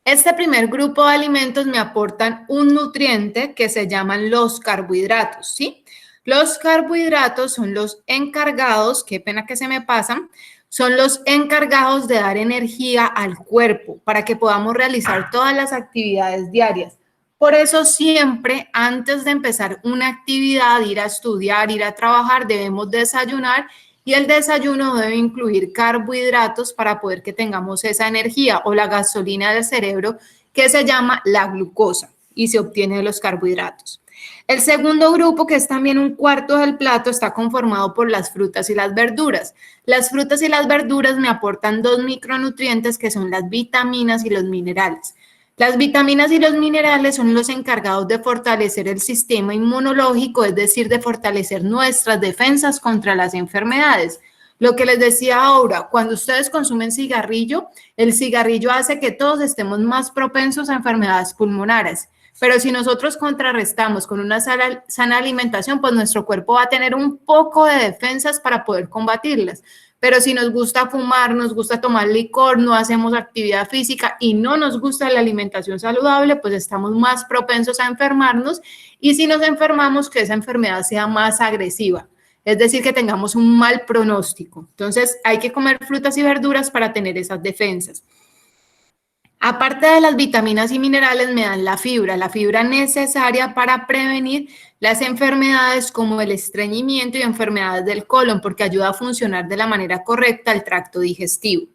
Este primer grupo de alimentos me aportan un nutriente que se llaman los carbohidratos, ¿sí? Los carbohidratos son los encargados, qué pena que se me pasan, son los encargados de dar energía al cuerpo para que podamos realizar todas las actividades diarias. Por eso siempre, antes de empezar una actividad, ir a estudiar, ir a trabajar, debemos desayunar y el desayuno debe incluir carbohidratos para poder que tengamos esa energía o la gasolina del cerebro que se llama la glucosa y se obtiene de los carbohidratos. El segundo grupo, que es también un cuarto del plato, está conformado por las frutas y las verduras. Las frutas y las verduras me aportan 2 micronutrientes que son las vitaminas y los minerales. Las vitaminas y los minerales son los encargados de fortalecer el sistema inmunológico, es decir, de fortalecer nuestras defensas contra las enfermedades. Lo que les decía ahora, cuando ustedes consumen cigarrillo, el cigarrillo hace que todos estemos más propensos a enfermedades pulmonares. Pero si nosotros contrarrestamos con una sana alimentación, pues nuestro cuerpo va a tener un poco de defensas para poder combatirlas. Pero si nos gusta fumar, nos gusta tomar licor, no hacemos actividad física y no nos gusta la alimentación saludable, pues estamos más propensos a enfermarnos. Y si nos enfermamos, que esa enfermedad sea más agresiva. Es decir, que tengamos un mal pronóstico. Entonces, hay que comer frutas y verduras para tener esas defensas. Aparte de las vitaminas y minerales, me dan la fibra necesaria para prevenir las enfermedades como el estreñimiento y enfermedades del colon, porque ayuda a funcionar de la manera correcta el tracto digestivo.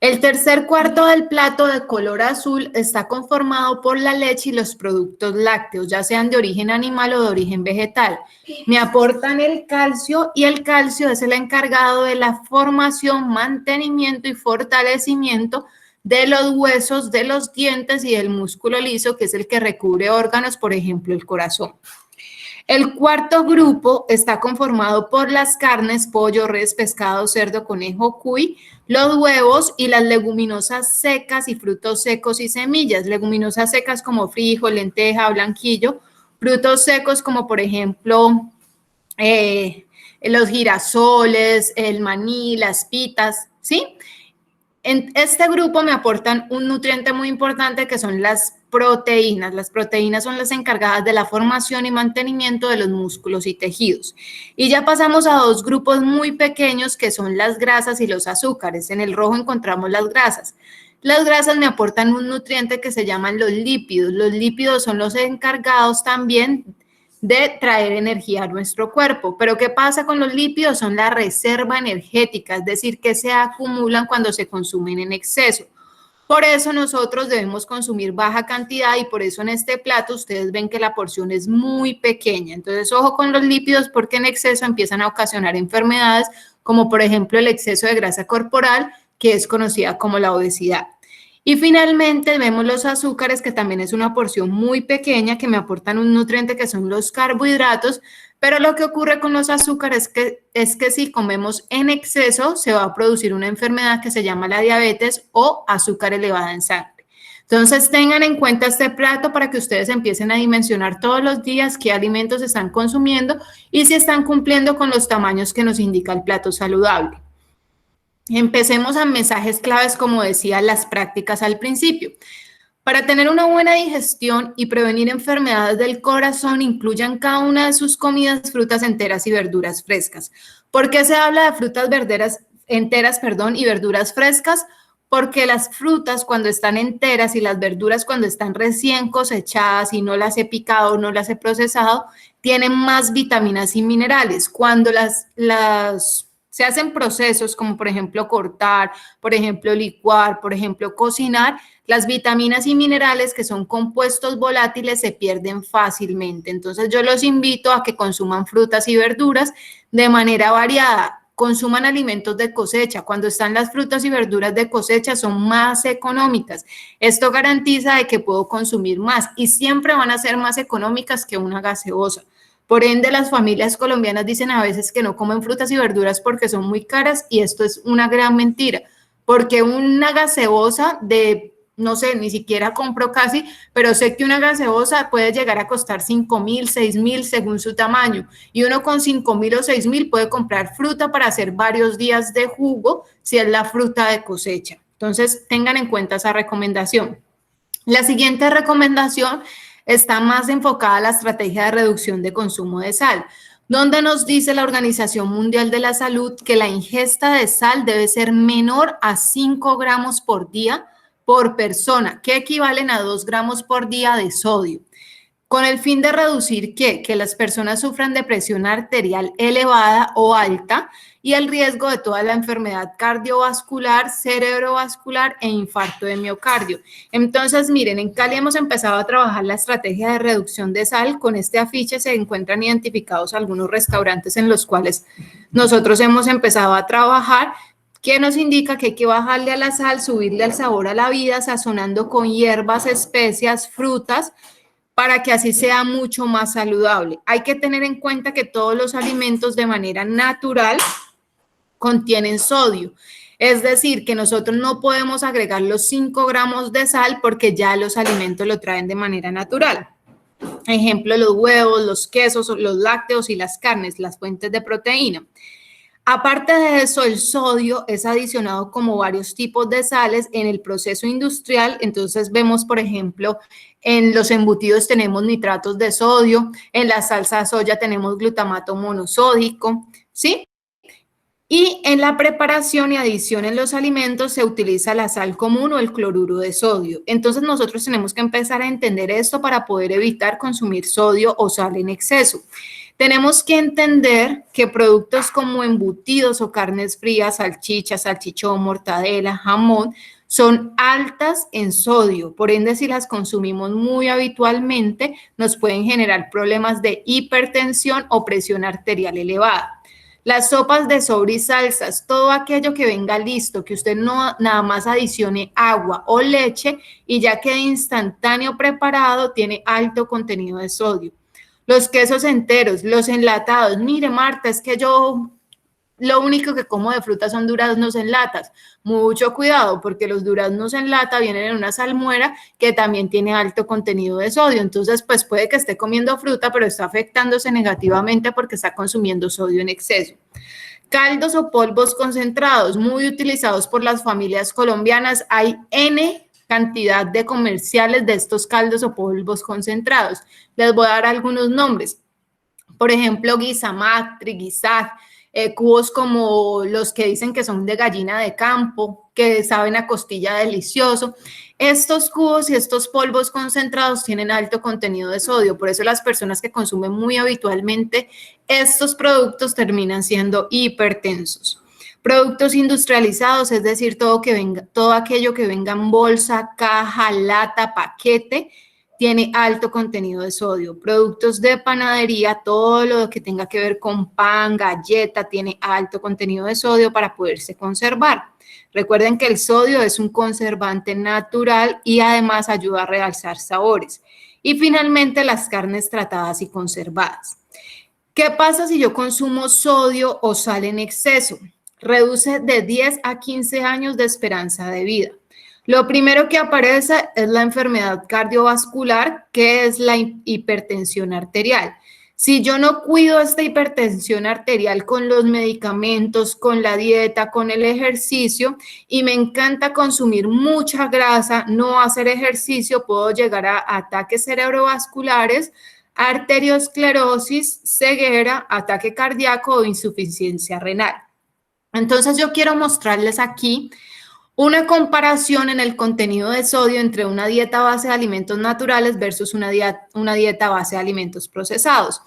El tercer cuarto del plato de color azul está conformado por la leche y los productos lácteos, ya sean de origen animal o de origen vegetal. Me aportan el calcio y el calcio es el encargado de la formación, mantenimiento y fortalecimiento de los huesos, de los dientes y del músculo liso, que es el que recubre órganos, por ejemplo, el corazón. El cuarto grupo está conformado por las carnes, pollo, res, pescado, cerdo, conejo, cuy, los huevos y las leguminosas secas y frutos secos y semillas. Leguminosas secas como frijol, lenteja, blanquillo. Frutos secos como por ejemplo los girasoles, el maní, las pitas, ¿sí? En este grupo me aportan un nutriente muy importante que son las proteínas. Las proteínas son las encargadas de la formación y mantenimiento de los músculos y tejidos. Y ya pasamos a dos grupos muy pequeños que son las grasas y los azúcares. En el rojo encontramos las grasas. Las grasas me aportan un nutriente que se llaman los lípidos. Los lípidos son los encargados también de traer energía a nuestro cuerpo. Pero ¿qué pasa con los lípidos? Son la reserva energética, es decir, que se acumulan cuando se consumen en exceso. Por eso nosotros debemos consumir baja cantidad y por eso en este plato ustedes ven que la porción es muy pequeña. Entonces, ojo con los lípidos porque en exceso empiezan a ocasionar enfermedades como por ejemplo el exceso de grasa corporal, que es conocida como la obesidad. Y finalmente vemos los azúcares, que también es una porción muy pequeña que me aportan un nutriente que son los carbohidratos, pero lo que ocurre con los azúcares es que si comemos en exceso se va a producir una enfermedad que se llama la diabetes o azúcar elevada en sangre. Entonces tengan en cuenta este plato para que ustedes empiecen a dimensionar todos los días qué alimentos están consumiendo y si están cumpliendo con los tamaños que nos indica el plato saludable. Empecemos a mensajes claves, como decía, las prácticas al principio. Para tener una buena digestión y prevenir enfermedades del corazón, incluyan cada una de sus comidas frutas enteras y verduras frescas. ¿Por qué se habla de frutas enteras y verduras frescas? Porque las frutas cuando están enteras y las verduras cuando están recién cosechadas y no las he picado, no las he procesado, tienen más vitaminas y minerales. Cuando se hacen procesos como por ejemplo cortar, por ejemplo licuar, por ejemplo cocinar, las vitaminas y minerales que son compuestos volátiles se pierden fácilmente. Entonces yo los invito a que consuman frutas y verduras de manera variada. Consuman alimentos de cosecha. Cuando están las frutas y verduras de cosecha son más económicas. Esto garantiza de que puedo consumir más y siempre van a ser más económicas que una gaseosa. Por ende, las familias colombianas dicen a veces que no comen frutas y verduras porque son muy caras y esto es una gran mentira, porque una gaseosa no sé, ni siquiera compro casi, pero sé que una gaseosa puede llegar a costar 5.000, 6.000 según su tamaño y uno con 5.000 o 6.000 puede comprar fruta para hacer varios días de jugo si es la fruta de cosecha. Entonces, tengan en cuenta esa recomendación. La siguiente recomendación está más enfocada a la estrategia de reducción de consumo de sal, donde nos dice la Organización Mundial de la Salud que la ingesta de sal debe ser menor a 5 gramos por día por persona, que equivalen a 2 gramos por día de sodio, con el fin de reducir que las personas sufran de presión arterial elevada o alta y el riesgo de toda la enfermedad cardiovascular, cerebrovascular e infarto de miocardio. Entonces, miren, en Cali hemos empezado a trabajar la estrategia de reducción de sal. Con este afiche se encuentran identificados algunos restaurantes en los cuales nosotros hemos empezado a trabajar, que nos indica que hay que bajarle a la sal, subirle al sabor a la vida, sazonando con hierbas, especias, frutas, para que así sea mucho más saludable. Hay que tener en cuenta que todos los alimentos de manera natural contienen sodio. Es decir, que nosotros no podemos agregar los 5 gramos de sal porque ya los alimentos lo traen de manera natural. Ejemplo, los huevos, los quesos, los lácteos y las carnes, las fuentes de proteína. Aparte de eso, el sodio es adicionado como varios tipos de sales en el proceso industrial. Entonces vemos, por ejemplo, en los embutidos tenemos nitratos de sodio, en la salsa de soya tenemos glutamato monosódico, ¿sí? Y en la preparación y adición en los alimentos se utiliza la sal común o el cloruro de sodio. Entonces nosotros tenemos que empezar a entender esto para poder evitar consumir sodio o sal en exceso. Tenemos que entender que productos como embutidos o carnes frías, salchichas, salchichón, mortadela, jamón, son altas en sodio. Por ende, si las consumimos muy habitualmente, nos pueden generar problemas de hipertensión o presión arterial elevada. Las sopas de sobre y salsas, todo aquello que venga listo, que usted no nada más adicione agua o leche y ya quede instantáneo preparado, tiene alto contenido de sodio. Los quesos enteros, los enlatados. Mire, Marta, es que yo lo único que como de fruta son duraznos en latas. Mucho cuidado, porque los duraznos en lata vienen en una salmuera que también tiene alto contenido de sodio. Entonces, pues puede que esté comiendo fruta, pero está afectándose negativamente porque está consumiendo sodio en exceso. Caldos o polvos concentrados, muy utilizados por las familias colombianas. Hay N cantidad de comerciales de estos caldos o polvos concentrados. Les voy a dar algunos nombres. Por ejemplo, Guisamat, Triguisac, cubos como los que dicen que son de gallina de campo, que saben a costilla delicioso. Estos cubos y estos polvos concentrados tienen alto contenido de sodio, por eso las personas que consumen muy habitualmente estos productos terminan siendo hipertensos. Productos industrializados, es decir, todo aquello que venga en bolsa, caja, lata, paquete, tiene alto contenido de sodio. Productos de panadería, todo lo que tenga que ver con pan, galleta, tiene alto contenido de sodio para poderse conservar. Recuerden que el sodio es un conservante natural y además ayuda a realzar sabores. Y finalmente, las carnes tratadas y conservadas. ¿Qué pasa si yo consumo sodio o sal en exceso? Reduce de 10 a 15 años de esperanza de vida. Lo primero que aparece es la enfermedad cardiovascular, que es la hipertensión arterial. Si yo no cuido esta hipertensión arterial con los medicamentos, con la dieta, con el ejercicio, y me encanta consumir mucha grasa, no hacer ejercicio, puedo llegar a ataques cerebrovasculares, arteriosclerosis, ceguera, ataque cardíaco o insuficiencia renal. Entonces yo quiero mostrarles aquí una comparación en el contenido de sodio entre una dieta base de alimentos naturales versus una dieta base de alimentos procesados.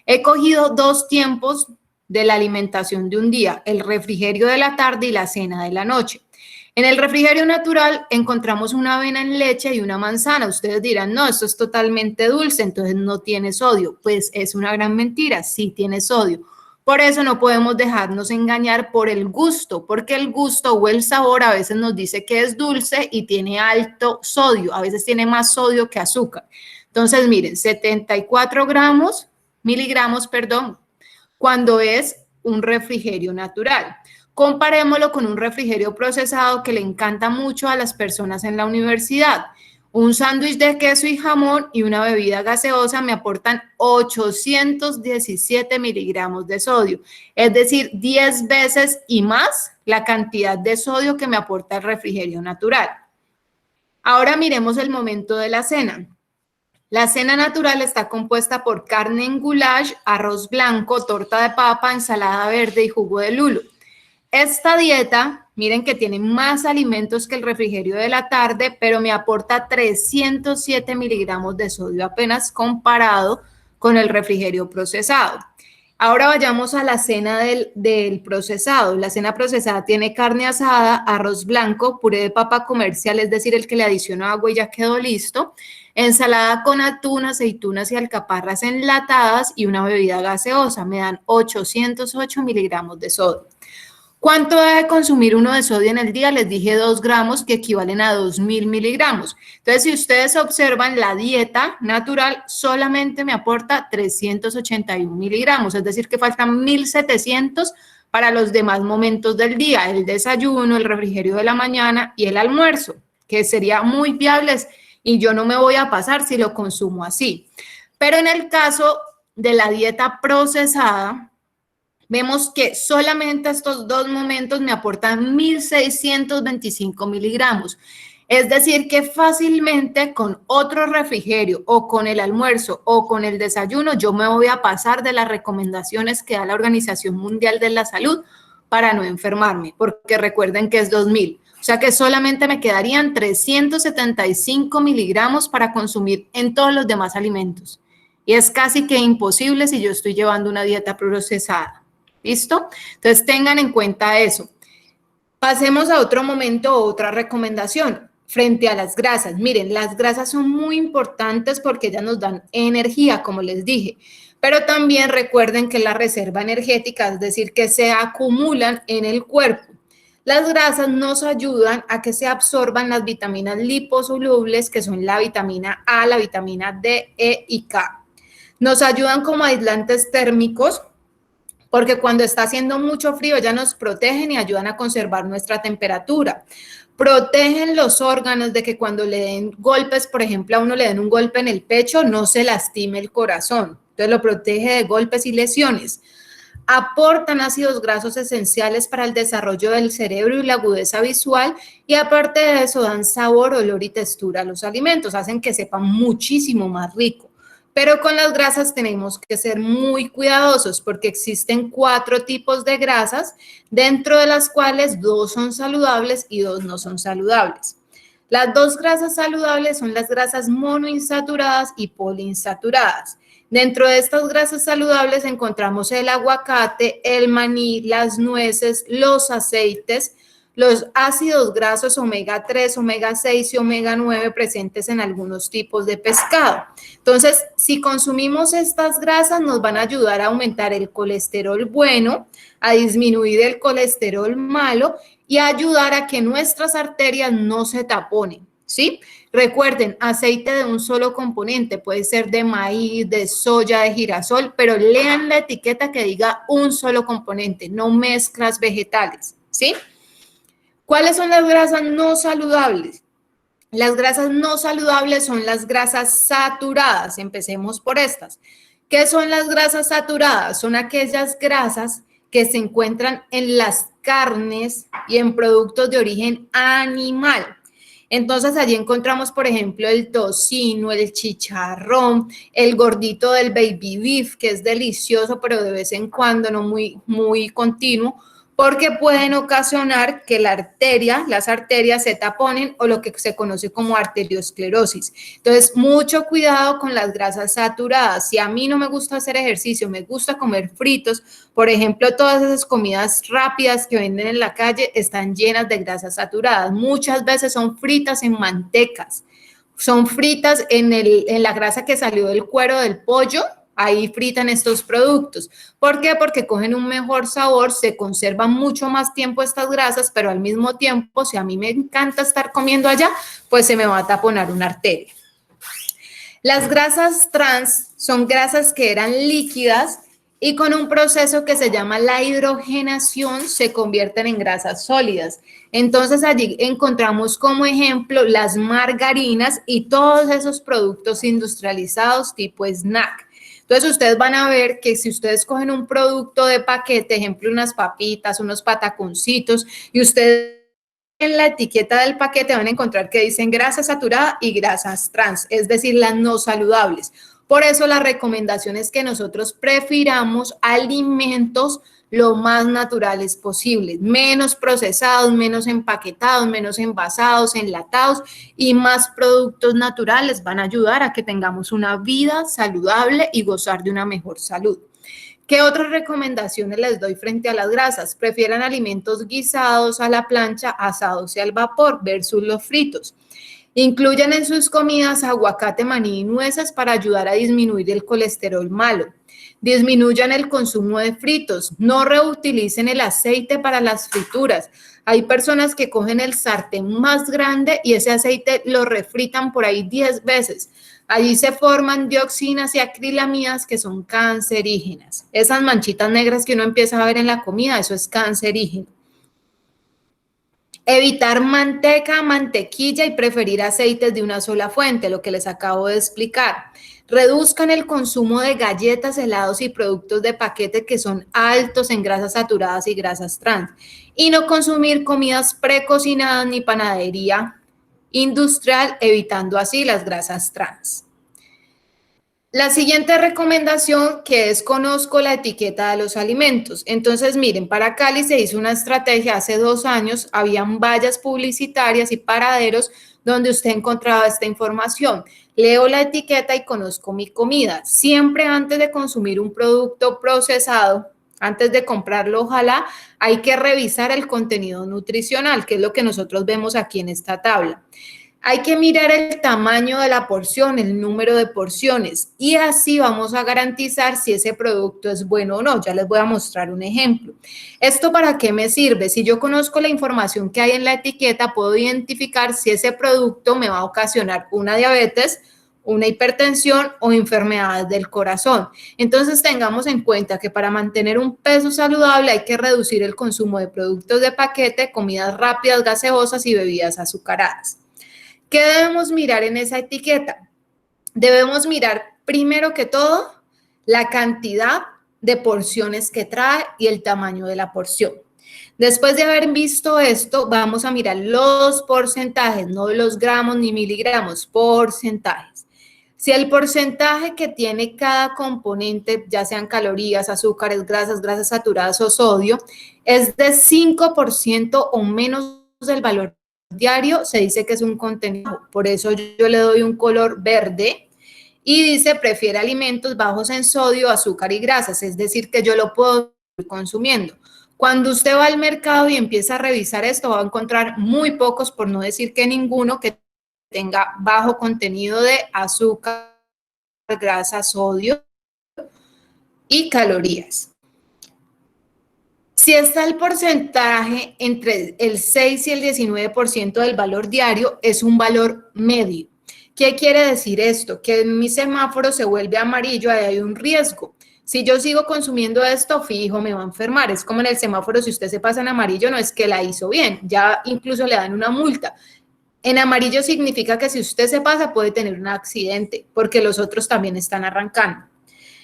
He cogido 2 tiempos de la alimentación de un día, el refrigerio de la tarde y la cena de la noche. En el refrigerio natural encontramos una avena en leche y una manzana. Ustedes dirán, no, esto es totalmente dulce, entonces no tiene sodio. Pues es una gran mentira, sí tiene sodio. Por eso no podemos dejarnos engañar por el gusto, porque el gusto o el sabor a veces nos dice que es dulce y tiene alto sodio, a veces tiene más sodio que azúcar. Entonces, miren, 74 miligramos, cuando es un refrigerio natural. Comparémoslo con un refrigerio procesado que le encanta mucho a las personas en la universidad. Un sándwich de queso y jamón y una bebida gaseosa me aportan 817 miligramos de sodio, es decir, 10 veces y más la cantidad de sodio que me aporta el refrigerio natural. Ahora miremos el momento de la cena. La cena natural está compuesta por carne en goulash, arroz blanco, torta de papa, ensalada verde y jugo de lulo. Esta dieta, miren que tiene más alimentos que el refrigerio de la tarde, pero me aporta 307 miligramos de sodio apenas comparado con el refrigerio procesado. Ahora vayamos a la cena del procesado. La cena procesada tiene carne asada, arroz blanco, puré de papa comercial, es decir, el que le adiciono agua y ya quedó listo, ensalada con atún, aceitunas y alcaparras enlatadas y una bebida gaseosa. Me dan 808 miligramos de sodio. ¿Cuánto debe consumir uno de sodio en el día? Les dije 2 gramos, que equivalen a 2.000 miligramos. Entonces, si ustedes observan, la dieta natural solamente me aporta 381 miligramos, es decir, que faltan 1.700 para los demás momentos del día, el desayuno, el refrigerio de la mañana y el almuerzo, que sería muy viables y yo no me voy a pasar si lo consumo así. Pero en el caso de la dieta procesada, vemos que solamente estos dos momentos me aportan 1.625 miligramos. Es decir, que fácilmente con otro refrigerio o con el almuerzo o con el desayuno, yo me voy a pasar de las recomendaciones que da la Organización Mundial de la Salud para no enfermarme, porque recuerden que es 2.000. O sea que solamente me quedarían 375 miligramos para consumir en todos los demás alimentos. Y es casi que imposible si yo estoy llevando una dieta procesada. ¿Listo? Entonces tengan en cuenta eso. Pasemos a otro momento, otra recomendación frente a las grasas. Miren, las grasas son muy importantes porque ellas nos dan energía, como les dije, pero también recuerden que la reserva energética, es decir, que se acumulan en el cuerpo. Las grasas nos ayudan a que se absorban las vitaminas liposolubles, que son la vitamina A, la vitamina D, E y K. Nos ayudan como aislantes térmicos, porque cuando está haciendo mucho frío ya nos protegen y ayudan a conservar nuestra temperatura. Protegen los órganos de que cuando le den golpes, por ejemplo, a uno le den un golpe en el pecho, no se lastime el corazón. Entonces lo protege de golpes y lesiones. Aportan ácidos grasos esenciales para el desarrollo del cerebro y la agudeza visual y aparte de eso dan sabor, olor y textura a los alimentos, hacen que sepan muchísimo más rico. Pero con las grasas tenemos que ser muy cuidadosos porque existen 4 tipos de grasas, dentro de las cuales 2 son saludables y 2 no son saludables. Las 2 grasas saludables son las grasas monoinsaturadas y poliinsaturadas. Dentro de estas grasas saludables encontramos el aguacate, el maní, las nueces, los aceites, los ácidos grasos omega 3, omega 6 y omega 9 presentes en algunos tipos de pescado. Entonces, si consumimos estas grasas, nos van a ayudar a aumentar el colesterol bueno, a disminuir el colesterol malo y a ayudar a que nuestras arterias no se taponen, ¿sí? Recuerden, aceite de un solo componente, puede ser de maíz, de soya, de girasol, pero lean la etiqueta que diga un solo componente, no mezclas vegetales, ¿sí? ¿Cuáles son las grasas no saludables? Las grasas no saludables son las grasas saturadas. Empecemos por estas. ¿Qué son las grasas saturadas? Son aquellas grasas que se encuentran en las carnes y en productos de origen animal. Entonces, allí encontramos, por ejemplo, el tocino, el chicharrón, el gordito del baby beef, que es delicioso, pero de vez en cuando, no muy continuo, porque pueden ocasionar que las arterias se taponen o lo que se conoce como arteriosclerosis. Entonces, mucho cuidado con las grasas saturadas. Si a mí no me gusta hacer ejercicio, me gusta comer fritos, por ejemplo, todas esas comidas rápidas que venden en la calle están llenas de grasas saturadas. Muchas veces son fritas en mantecas, son fritas en la grasa que salió del cuero del pollo. Ahí fritan estos productos. ¿Por qué? Porque cogen un mejor sabor, se conservan mucho más tiempo estas grasas, pero al mismo tiempo, si a mí me encanta estar comiendo allá, pues se me va a taponar una arteria. Las grasas trans son grasas que eran líquidas y con un proceso que se llama la hidrogenación se convierten en grasas sólidas. Entonces allí encontramos como ejemplo las margarinas y todos esos productos industrializados tipo snack. Entonces, ustedes van a ver que si ustedes cogen un producto de paquete, ejemplo, unas papitas, unos pataconcitos, y ustedes en la etiqueta del paquete van a encontrar que dicen grasa saturada y grasas trans, es decir, las no saludables. Por eso la recomendación es que nosotros prefiramos alimentos lo más naturales posibles, menos procesados, menos empaquetados, menos envasados, enlatados y más productos naturales van a ayudar a que tengamos una vida saludable y gozar de una mejor salud. ¿Qué otras recomendaciones les doy frente a las grasas? Prefieran alimentos guisados a la plancha, asados y al vapor versus los fritos. Incluyan en sus comidas aguacate, maní y nueces para ayudar a disminuir el colesterol malo. Disminuyan el consumo de fritos. No reutilicen el aceite para las frituras. Hay personas que cogen el sartén más grande y ese aceite lo refritan por ahí 10 veces. Allí se forman dioxinas y acrilamidas que son cancerígenas. Esas manchitas negras que uno empieza a ver en la comida, eso es cancerígeno. Evitar manteca, mantequilla y preferir aceites de una sola fuente, lo que les acabo de explicar. Reduzcan el consumo de galletas, helados y productos de paquete que son altos en grasas saturadas y grasas trans. Y no consumir comidas precocinadas ni panadería industrial, evitando así las grasas trans. La siguiente recomendación que es conozco la etiqueta de los alimentos. Entonces, miren, para Cali se hizo una estrategia hace 2 años, habían vallas publicitarias y paraderos donde usted encontraba esta información. Leo la etiqueta y conozco mi comida. Siempre antes de consumir un producto procesado, antes de comprarlo, ojalá, hay que revisar el contenido nutricional, que es lo que nosotros vemos aquí en esta tabla. Hay que mirar el tamaño de la porción, el número de porciones, y así vamos a garantizar si ese producto es bueno o no. Ya les voy a mostrar un ejemplo. ¿Esto para qué me sirve? Si yo conozco la información que hay en la etiqueta, puedo identificar si ese producto me va a ocasionar una diabetes, una hipertensión o enfermedades del corazón. Entonces tengamos en cuenta que para mantener un peso saludable hay que reducir el consumo de productos de paquete, comidas rápidas, gaseosas y bebidas azucaradas. ¿Qué debemos mirar en esa etiqueta? Debemos mirar primero que todo la cantidad de porciones que trae y el tamaño de la porción. Después de haber visto esto, vamos a mirar los porcentajes, no los gramos ni miligramos, porcentajes. Si el porcentaje que tiene cada componente, ya sean calorías, azúcares, grasas saturadas o sodio, es de 5% o menos del valor diario, se dice que es un contenido. Por eso yo le doy un color verde y dice prefiere alimentos bajos en sodio, azúcar y grasas, es decir, que yo lo puedo ir consumiendo. Cuando usted va al mercado y empieza a revisar esto, va a encontrar muy pocos, por no decir que ninguno, que tenga bajo contenido de azúcar, grasa, sodio y calorías. Si está el porcentaje entre el 6 y el 19% del valor diario, es un valor medio. ¿Qué quiere decir esto? Que en mi semáforo se vuelve amarillo, ahí hay un riesgo. Si yo sigo consumiendo esto, fijo, me va a enfermar. Es como en el semáforo, si usted se pasa en amarillo, no es que la hizo bien, ya incluso le dan una multa. En amarillo significa que si usted se pasa puede tener un accidente, porque los otros también están arrancando.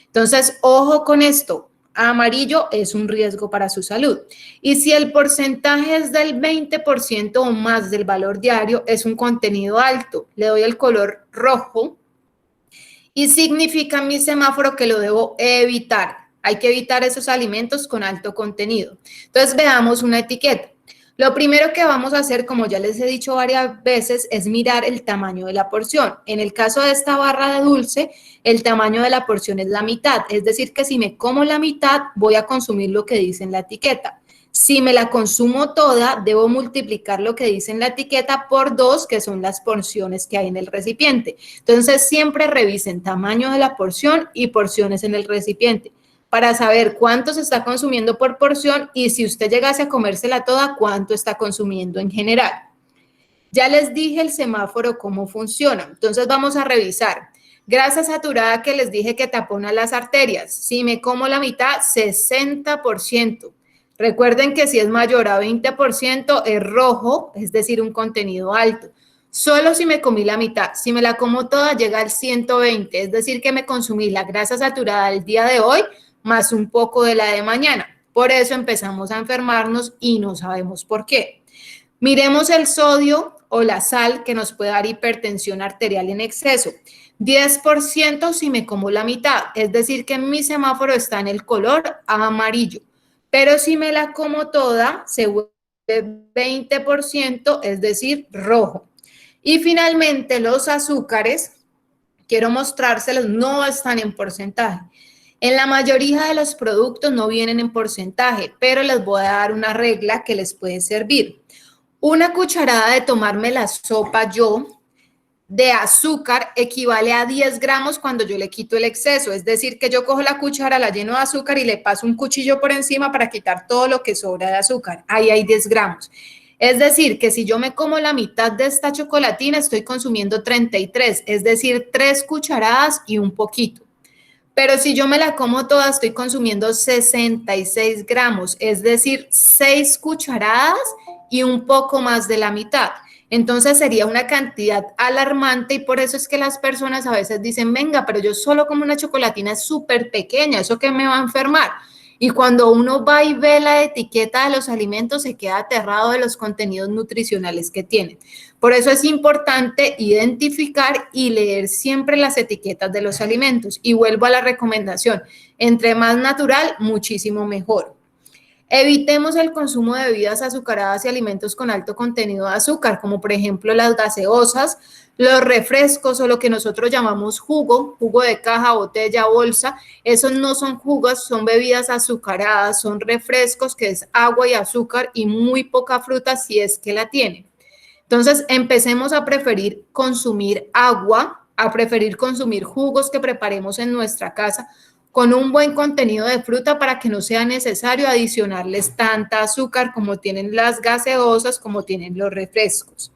Entonces, ojo con esto. Amarillo es un riesgo para su salud. Y si el porcentaje es del 20% o más del valor diario, es un contenido alto. Le doy el color rojo y significa en mi semáforo que lo debo evitar. Hay que evitar esos alimentos con alto contenido. Entonces, veamos una etiqueta. Lo primero que vamos a hacer, como ya les he dicho varias veces, es mirar el tamaño de la porción. En el caso de esta barra de dulce, el tamaño de la porción es la mitad. Es decir, que si me como la mitad, voy a consumir lo que dice en la etiqueta. Si me la consumo toda, debo multiplicar lo que dice en la etiqueta por 2, que son las porciones que hay en el recipiente. Entonces, siempre revisen tamaño de la porción y porciones en el recipiente, para saber cuánto se está consumiendo por porción y si usted llegase a comérsela toda, cuánto está consumiendo en general. Ya les dije el semáforo cómo funciona, entonces vamos a revisar. Grasa saturada que les dije que tapona las arterias. Si me como la mitad, 60%. Recuerden que si es mayor a 20% es rojo, es decir, un contenido alto. Solo si me comí la mitad. Si me la como toda, llega al 120, es decir, que me consumí la grasa saturada el día de hoy, más un poco de la de mañana. Por eso empezamos a enfermarnos y no sabemos por qué. Miremos el sodio o la sal que nos puede dar hipertensión arterial en exceso. 10% si me como la mitad, es decir, que mi semáforo está en el color amarillo. Pero si me la como toda, se vuelve 20%, es decir, rojo. Y finalmente los azúcares, quiero mostrárselos, no están en porcentaje. En la mayoría de los productos no vienen en porcentaje, pero les voy a dar una regla que les puede servir. Una cucharada de tomarme la sopa yo de azúcar equivale a 10 gramos cuando yo le quito el exceso. Es decir, que yo cojo la cuchara, la lleno de azúcar y le paso un cuchillo por encima para quitar todo lo que sobra de azúcar. Ahí hay 10 gramos. Es decir, que si yo me como la mitad de esta chocolatina, estoy consumiendo 33, es decir, 3 cucharadas y un poquito. Pero si yo me la como toda, estoy consumiendo 66 gramos, es decir, 6 cucharadas y un poco más de la mitad. Entonces sería una cantidad alarmante y por eso es que las personas a veces dicen, venga, pero yo solo como una chocolatina súper pequeña, ¿eso qué me va a enfermar? Y cuando uno va y ve la etiqueta de los alimentos, se queda aterrado de los contenidos nutricionales que tienen. Por eso es importante identificar y leer siempre las etiquetas de los alimentos. Y vuelvo a la recomendación, entre más natural, muchísimo mejor. Evitemos el consumo de bebidas azucaradas y alimentos con alto contenido de azúcar, como por ejemplo las gaseosas, los refrescos o lo que nosotros llamamos jugo de caja, botella, bolsa. Esos no son jugos, son bebidas azucaradas, son refrescos que es agua y azúcar y muy poca fruta si es que la tienen. Entonces, empecemos a preferir consumir agua, a preferir consumir jugos que preparemos en nuestra casa con un buen contenido de fruta para que no sea necesario adicionarles tanta azúcar como tienen las gaseosas, como tienen los refrescos.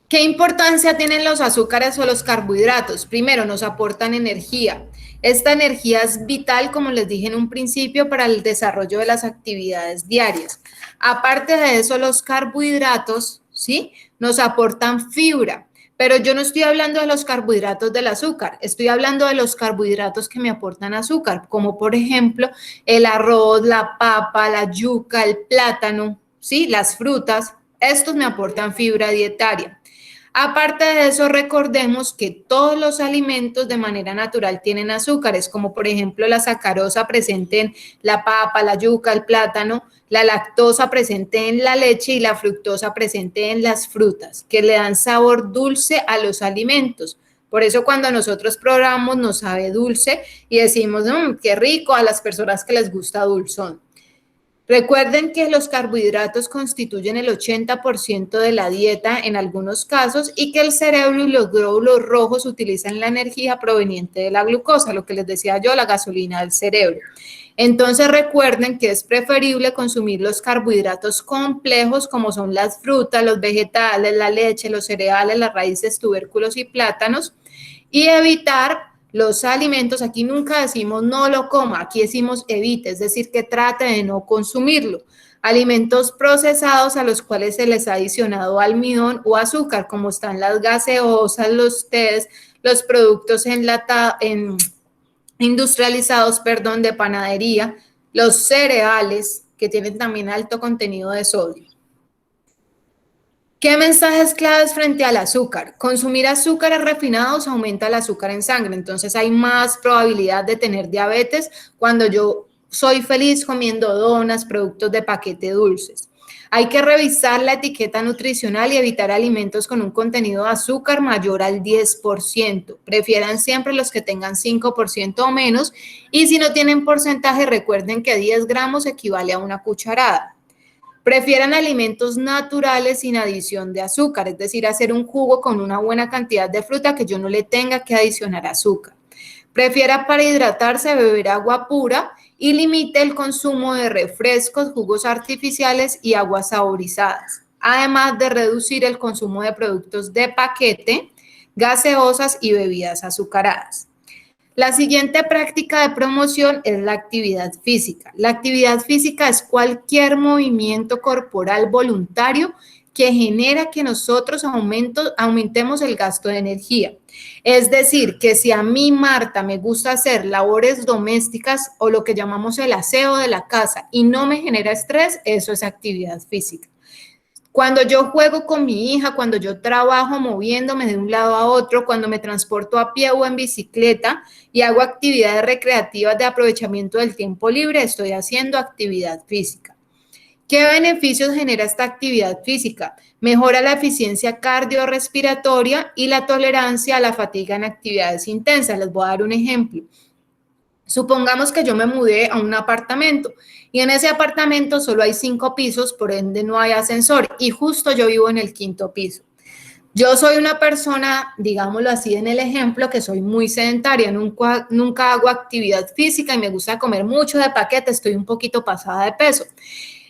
¿Qué importancia tienen los azúcares o los carbohidratos? Primero, nos aportan energía. Esta energía es vital, como les dije en un principio, para el desarrollo de las actividades diarias. Aparte de eso, los carbohidratos, ¿sí? Nos aportan fibra. Pero yo no estoy hablando de los carbohidratos del azúcar, estoy hablando de los carbohidratos que me aportan azúcar, como por ejemplo el arroz, la papa, la yuca, el plátano, ¿sí? Las frutas, estos me aportan fibra dietaria. Aparte de eso, recordemos que todos los alimentos de manera natural tienen azúcares, como por ejemplo la sacarosa presente en la papa, la yuca, el plátano, la lactosa presente en la leche y la fructosa presente en las frutas, que le dan sabor dulce a los alimentos. Por eso cuando nosotros probamos nos sabe dulce y decimos, qué rico a las personas que les gusta dulzón. Recuerden que los carbohidratos constituyen el 80% de la dieta en algunos casos y que el cerebro y los glóbulos rojos utilizan la energía proveniente de la glucosa, lo que les decía yo, la gasolina del cerebro. Entonces recuerden que es preferible consumir los carbohidratos complejos como son las frutas, los vegetales, la leche, los cereales, las raíces, tubérculos y plátanos y evitar los alimentos. Aquí nunca decimos no lo coma, aquí decimos evite, es decir, que trate de no consumirlo. Alimentos procesados a los cuales se les ha adicionado almidón o azúcar, como están las gaseosas, los tés, los productos industrializados, de panadería, los cereales, que tienen también alto contenido de sodio. ¿Qué mensajes claves frente al azúcar? Consumir azúcares refinados aumenta el azúcar en sangre, entonces hay más probabilidad de tener diabetes cuando yo soy feliz comiendo donas, productos de paquete dulces. Hay que revisar la etiqueta nutricional y evitar alimentos con un contenido de azúcar mayor al 10%. Prefieran siempre los que tengan 5% o menos y si no tienen porcentaje, recuerden que 10 gramos equivale a una cucharada. Prefieran alimentos naturales sin adición de azúcar, es decir, hacer un jugo con una buena cantidad de fruta que yo no le tenga que adicionar azúcar. Prefiera para hidratarse beber agua pura y limite el consumo de refrescos, jugos artificiales y aguas saborizadas, además de reducir el consumo de productos de paquete, gaseosas y bebidas azucaradas. La siguiente práctica de promoción es la actividad física. La actividad física es cualquier movimiento corporal voluntario que genera que nosotros aumentemos el gasto de energía. Es decir, que si a mí, Marta, me gusta hacer labores domésticas o lo que llamamos el aseo de la casa y no me genera estrés, eso es actividad física. Cuando yo juego con mi hija, cuando yo trabajo moviéndome de un lado a otro, cuando me transporto a pie o en bicicleta y hago actividades recreativas de aprovechamiento del tiempo libre, estoy haciendo actividad física. ¿Qué beneficios genera esta actividad física? Mejora la eficiencia cardiorrespiratoria y la tolerancia a la fatiga en actividades intensas. Les voy a dar un ejemplo. Supongamos que yo me mudé a un apartamento y en ese apartamento solo hay 5 pisos, por ende no hay ascensor y justo yo vivo en el 5º piso. Yo soy una persona, digámoslo así en el ejemplo, que soy muy sedentaria, nunca hago actividad física y me gusta comer mucho de paquete, estoy un poquito pasada de peso.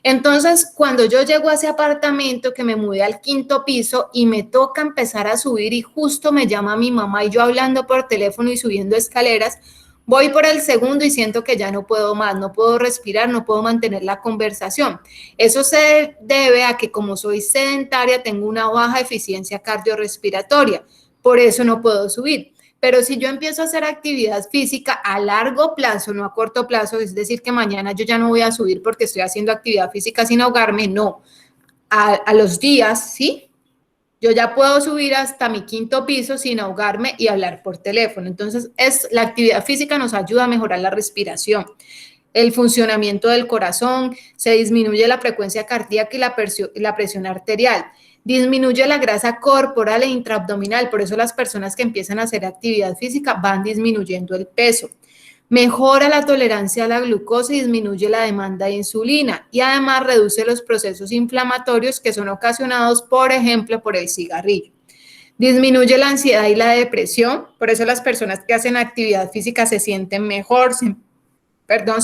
Entonces, cuando yo llego a ese apartamento, que me mudé al 5º piso y me toca empezar a subir y justo me llama mi mamá y yo hablando por teléfono y subiendo escaleras, voy por el 2º y siento que ya no puedo más, no puedo respirar, no puedo mantener la conversación. Eso se debe a que como soy sedentaria, tengo una baja eficiencia cardiorrespiratoria, por eso no puedo subir. Pero si yo empiezo a hacer actividad física a largo plazo, no a corto plazo, es decir, que mañana yo ya no voy a subir porque estoy haciendo actividad física sin ahogarme, no. A los días, ¿sí? Yo ya puedo subir hasta mi 5º piso sin ahogarme y hablar por teléfono. Entonces, la actividad física nos ayuda a mejorar la respiración, el funcionamiento del corazón, se disminuye la frecuencia cardíaca y la presión arterial. Disminuye la grasa corporal e intraabdominal, por eso las personas que empiezan a hacer actividad física van disminuyendo el peso. Mejora la tolerancia a la glucosa y disminuye la demanda de insulina y además reduce los procesos inflamatorios que son ocasionados, por ejemplo, por el cigarrillo. Disminuye la ansiedad y la depresión, por eso las personas que hacen actividad física se sienten mejor, se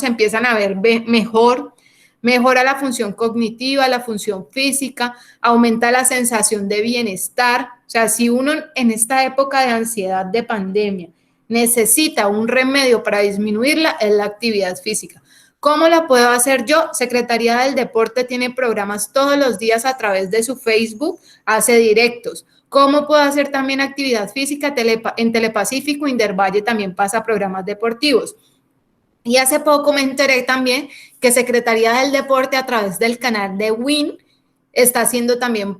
empiezan a ver mejor. Mejora la función cognitiva, la función física, aumenta la sensación de bienestar. O sea, si uno en esta época de ansiedad, de pandemia, necesita un remedio para disminuirla, es la actividad física. ¿Cómo la puedo hacer yo? Secretaría del Deporte tiene programas todos los días a través de su Facebook, hace directos. ¿Cómo puedo hacer también actividad física? En Telepacífico, Indervalle también pasa programas deportivos. Y hace poco me enteré también que Secretaría del Deporte a través del canal de WIN está haciendo también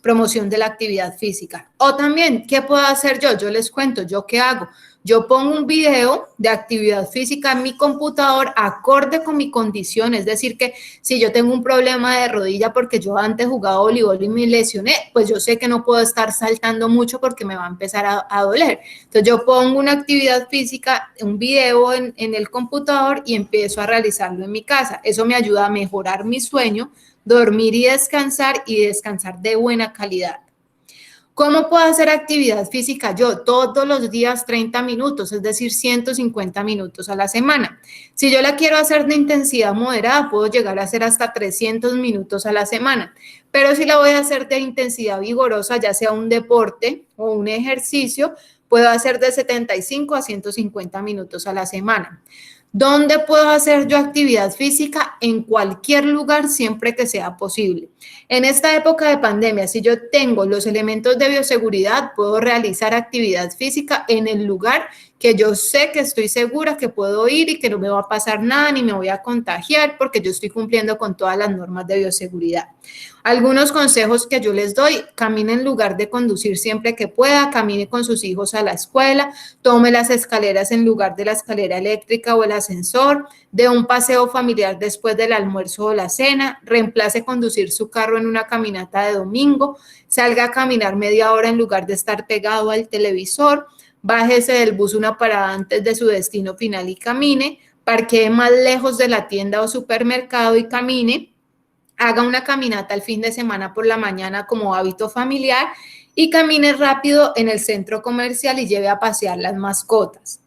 promoción de la actividad física. O también, ¿qué puedo hacer yo? Yo les cuento, ¿yo qué hago? Yo pongo un video de actividad física en mi computador acorde con mi condición, es decir, que si yo tengo un problema de rodilla porque yo antes jugaba voleibol y me lesioné, pues yo sé que no puedo estar saltando mucho porque me va a empezar a doler. Entonces yo pongo una actividad física, un video en el computador y empiezo a realizarlo en mi casa. Eso me ayuda a mejorar mi sueño, dormir y descansar de buena calidad. ¿Cómo puedo hacer actividad física yo? Todos los días 30 minutos, es decir, 150 minutos a la semana. Si yo la quiero hacer de intensidad moderada, puedo llegar a hacer hasta 300 minutos a la semana. Pero si la voy a hacer de intensidad vigorosa, ya sea un deporte o un ejercicio, puedo hacer de 75 a 150 minutos a la semana. ¿Dónde puedo hacer yo actividad física? En cualquier lugar, siempre que sea posible. En esta época de pandemia, si yo tengo los elementos de bioseguridad, puedo realizar actividad física en el lugar que yo sé que estoy segura que puedo ir y que no me va a pasar nada ni me voy a contagiar porque yo estoy cumpliendo con todas las normas de bioseguridad. Algunos consejos que yo les doy: camine en lugar de conducir siempre que pueda, camine con sus hijos a la escuela, tome las escaleras en lugar de la escalera eléctrica o el ascensor, dé un paseo familiar después del almuerzo o la cena, reemplace conducir su carro en una caminata de domingo, salga a caminar media hora en lugar de estar pegado al televisor, bájese del bus una parada antes de su destino final y camine, parquee más lejos de la tienda o supermercado y camine, haga una caminata el fin de semana por la mañana como hábito familiar y camine rápido en el centro comercial y lleve a pasear las mascotas.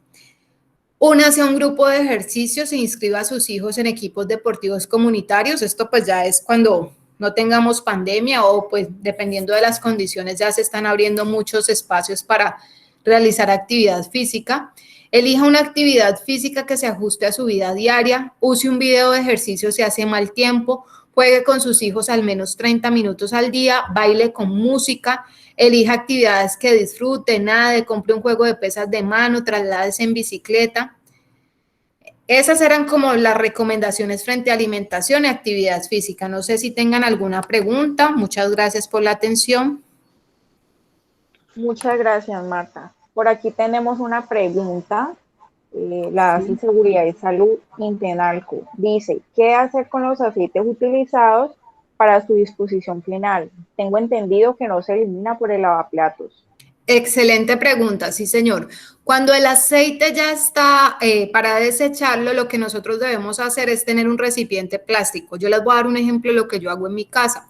Únase a un grupo de ejercicios e inscriba a sus hijos en equipos deportivos comunitarios. Esto pues ya es cuando no tengamos pandemia o pues dependiendo de las condiciones ya se están abriendo muchos espacios para realizar actividad física. Elija una actividad física que se ajuste a su vida diaria, use un video de ejercicio si hace mal tiempo, juegue con sus hijos al menos 30 minutos al día, baile con música, elija actividades que disfrute, nade, compre un juego de pesas de mano, trasládese en bicicleta. Esas eran como las recomendaciones frente a alimentación y actividad física. No sé si tengan alguna pregunta. Muchas gracias por la atención. Muchas gracias, Marta. Por aquí tenemos una pregunta. La ASI Seguridad y Salud Intenalco dice: ¿qué hacer con los aceites utilizados para su disposición final? Tengo entendido que no se elimina por el lavaplatos. Excelente pregunta, sí señor. Cuando el aceite ya está para desecharlo, lo que nosotros debemos hacer es tener un recipiente plástico. Yo les voy a dar un ejemplo de lo que yo hago en mi casa.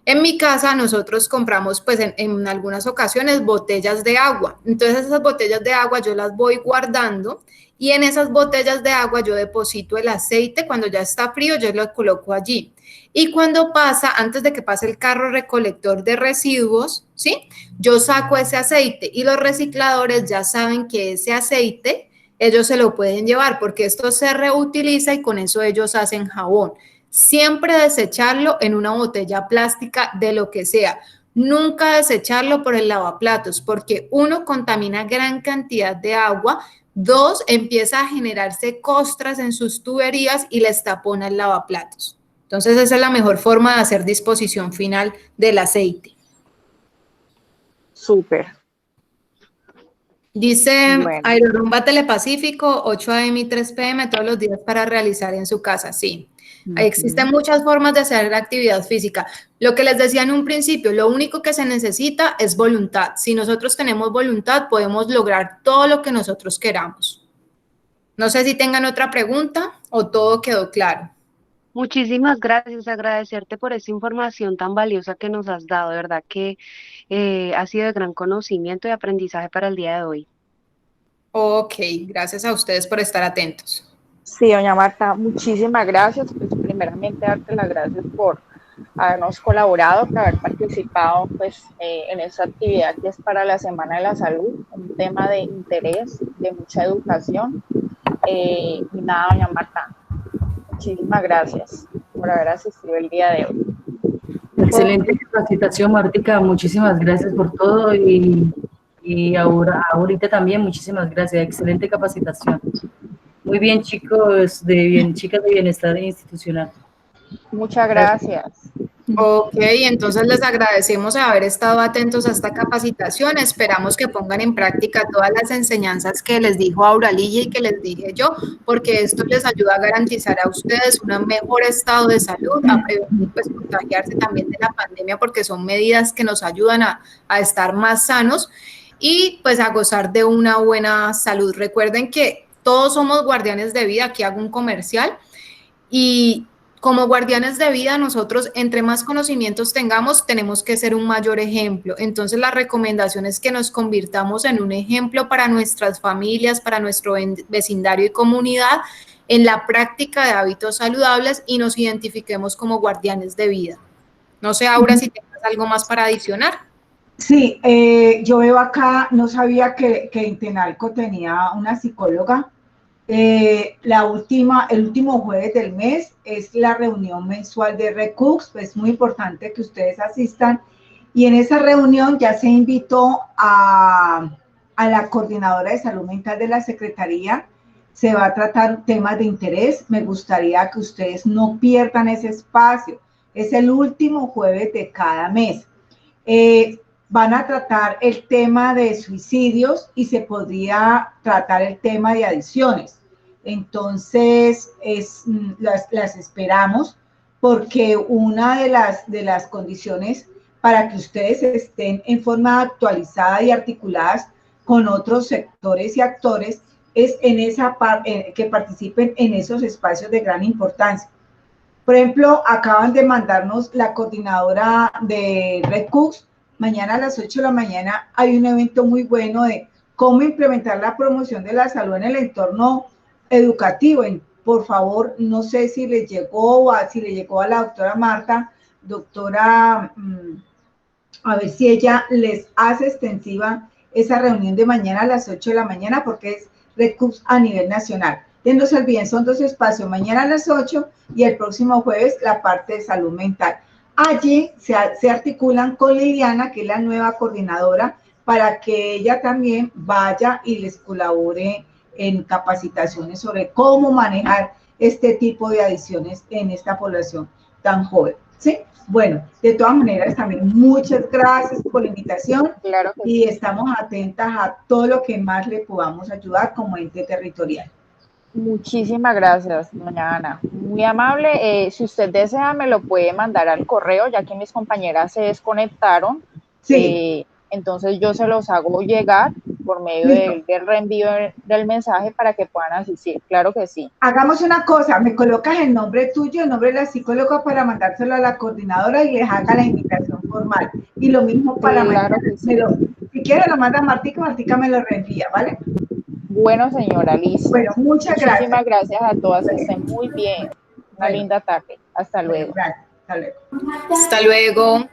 En mi casa nosotros compramos pues en algunas ocasiones botellas de agua. Entonces esas botellas de agua yo las voy guardando y en esas botellas de agua yo deposito el aceite. Cuando ya está frío yo lo coloco allí. Y cuando pasa, antes de que pase el carro recolector de residuos, ¿sí? Yo saco ese aceite y los recicladores ya saben que ese aceite ellos se lo pueden llevar porque esto se reutiliza y con eso ellos hacen jabón. Siempre desecharlo en una botella plástica de lo que sea. Nunca desecharlo por el lavaplatos porque uno, contamina gran cantidad de agua, dos, empieza a generarse costras en sus tuberías y les tapona el lavaplatos. Entonces esa es la mejor forma de hacer disposición final del aceite. Súper. Dice Bueno. Aerorumba Telepacífico, 8 a.m. y 3 p.m. todos los días para realizar en su casa. Sí, existen muchas formas de hacer la actividad física. Lo que les decía en un principio, lo único que se necesita es voluntad. Si nosotros tenemos voluntad, podemos lograr todo lo que nosotros queramos. No sé si tengan otra pregunta o todo quedó claro. Muchísimas gracias, agradecerte por esta información tan valiosa que nos has dado, de verdad que ha sido de gran conocimiento y aprendizaje para el día de hoy. Ok, gracias a ustedes por estar atentos. Sí, doña Marta, muchísimas gracias. Pues primeramente darte las gracias por habernos colaborado, por haber participado pues, en esta actividad que es para la Semana de la Salud, un tema de interés, de mucha educación. Y nada, doña Marta, muchísimas gracias por haber asistido el día de hoy. Excelente capacitación, Martica, muchísimas gracias por todo y ahorita también muchísimas gracias, excelente capacitación. Muy bien, chicos, chicas de bienestar institucional. Muchas gracias. Ok, entonces les agradecemos haber estado atentos a esta capacitación. Esperamos que pongan en práctica todas las enseñanzas que les dijo Auralilla y que les dije yo, porque esto les ayuda a garantizar a ustedes un mejor estado de salud, a prevenir pues, contagiarse también de la pandemia, porque son medidas que nos ayudan a estar más sanos y pues a gozar de una buena salud. Recuerden que todos somos guardianes de vida. Aquí hago un comercial y como guardianes de vida, nosotros, entre más conocimientos tengamos, tenemos que ser un mayor ejemplo. Entonces, la recomendación es que nos convirtamos en un ejemplo para nuestras familias, para nuestro vecindario y comunidad, en la práctica de hábitos saludables y nos identifiquemos como guardianes de vida. No sé, Aura, si tienes algo más para adicionar. Sí, yo veo acá, no sabía que Intenalco tenía una psicóloga. El último jueves del mes es la reunión mensual de RECUX, es muy importante que ustedes asistan y en esa reunión ya se invitó a la coordinadora de salud mental de la Secretaría. Se va a tratar temas de interés, me gustaría que ustedes no pierdan ese espacio, es el último jueves de cada mes. Van a tratar el tema de suicidios y se podría tratar el tema de adicciones. Entonces, las esperamos porque una de las condiciones para que ustedes estén en forma actualizada y articuladas con otros sectores y actores es en esa que participen en esos espacios de gran importancia. Por ejemplo, acaban de mandarnos la coordinadora de RECUX. Mañana a las 8 de la mañana hay un evento muy bueno de cómo implementar la promoción de la salud en el entorno educativo. Por favor, no sé si les llegó si le llegó a la doctora Marta, doctora, a ver si ella les hace extensiva esa reunión de mañana a las 8 de la mañana porque es RECUX a nivel nacional. No se olviden, son 2 espacios, mañana a las 8 y el próximo jueves la parte de salud mental. Allí se articulan con Liliana, que es la nueva coordinadora, para que ella también vaya y les colabore en capacitaciones sobre cómo manejar este tipo de adicciones en esta población tan joven, ¿sí? Bueno, de todas maneras, también muchas gracias por la invitación. Claro que y estamos atentas a todo lo que más le podamos ayudar como ente territorial. Muchísimas gracias, doña Ana. Muy amable. Si usted desea, me lo puede mandar al correo, ya que mis compañeras se desconectaron. Sí. Entonces yo se los hago llegar por medio del reenvío del mensaje para que puedan asistir. Claro que sí. Hagamos una cosa, me colocas el nombre tuyo, el nombre de la psicóloga para mandárselo a la coordinadora y les haga la invitación formal. Y lo mismo para claro mañana. Si quiere lo manda Martica, Martica me lo reenvía, ¿vale? Bueno, señora, listo. Bueno, muchas gracias. Muchísimas gracias a todas, que estén muy bien. Una Bueno. linda tarde. Hasta luego. Gracias. Hasta luego. Hasta luego.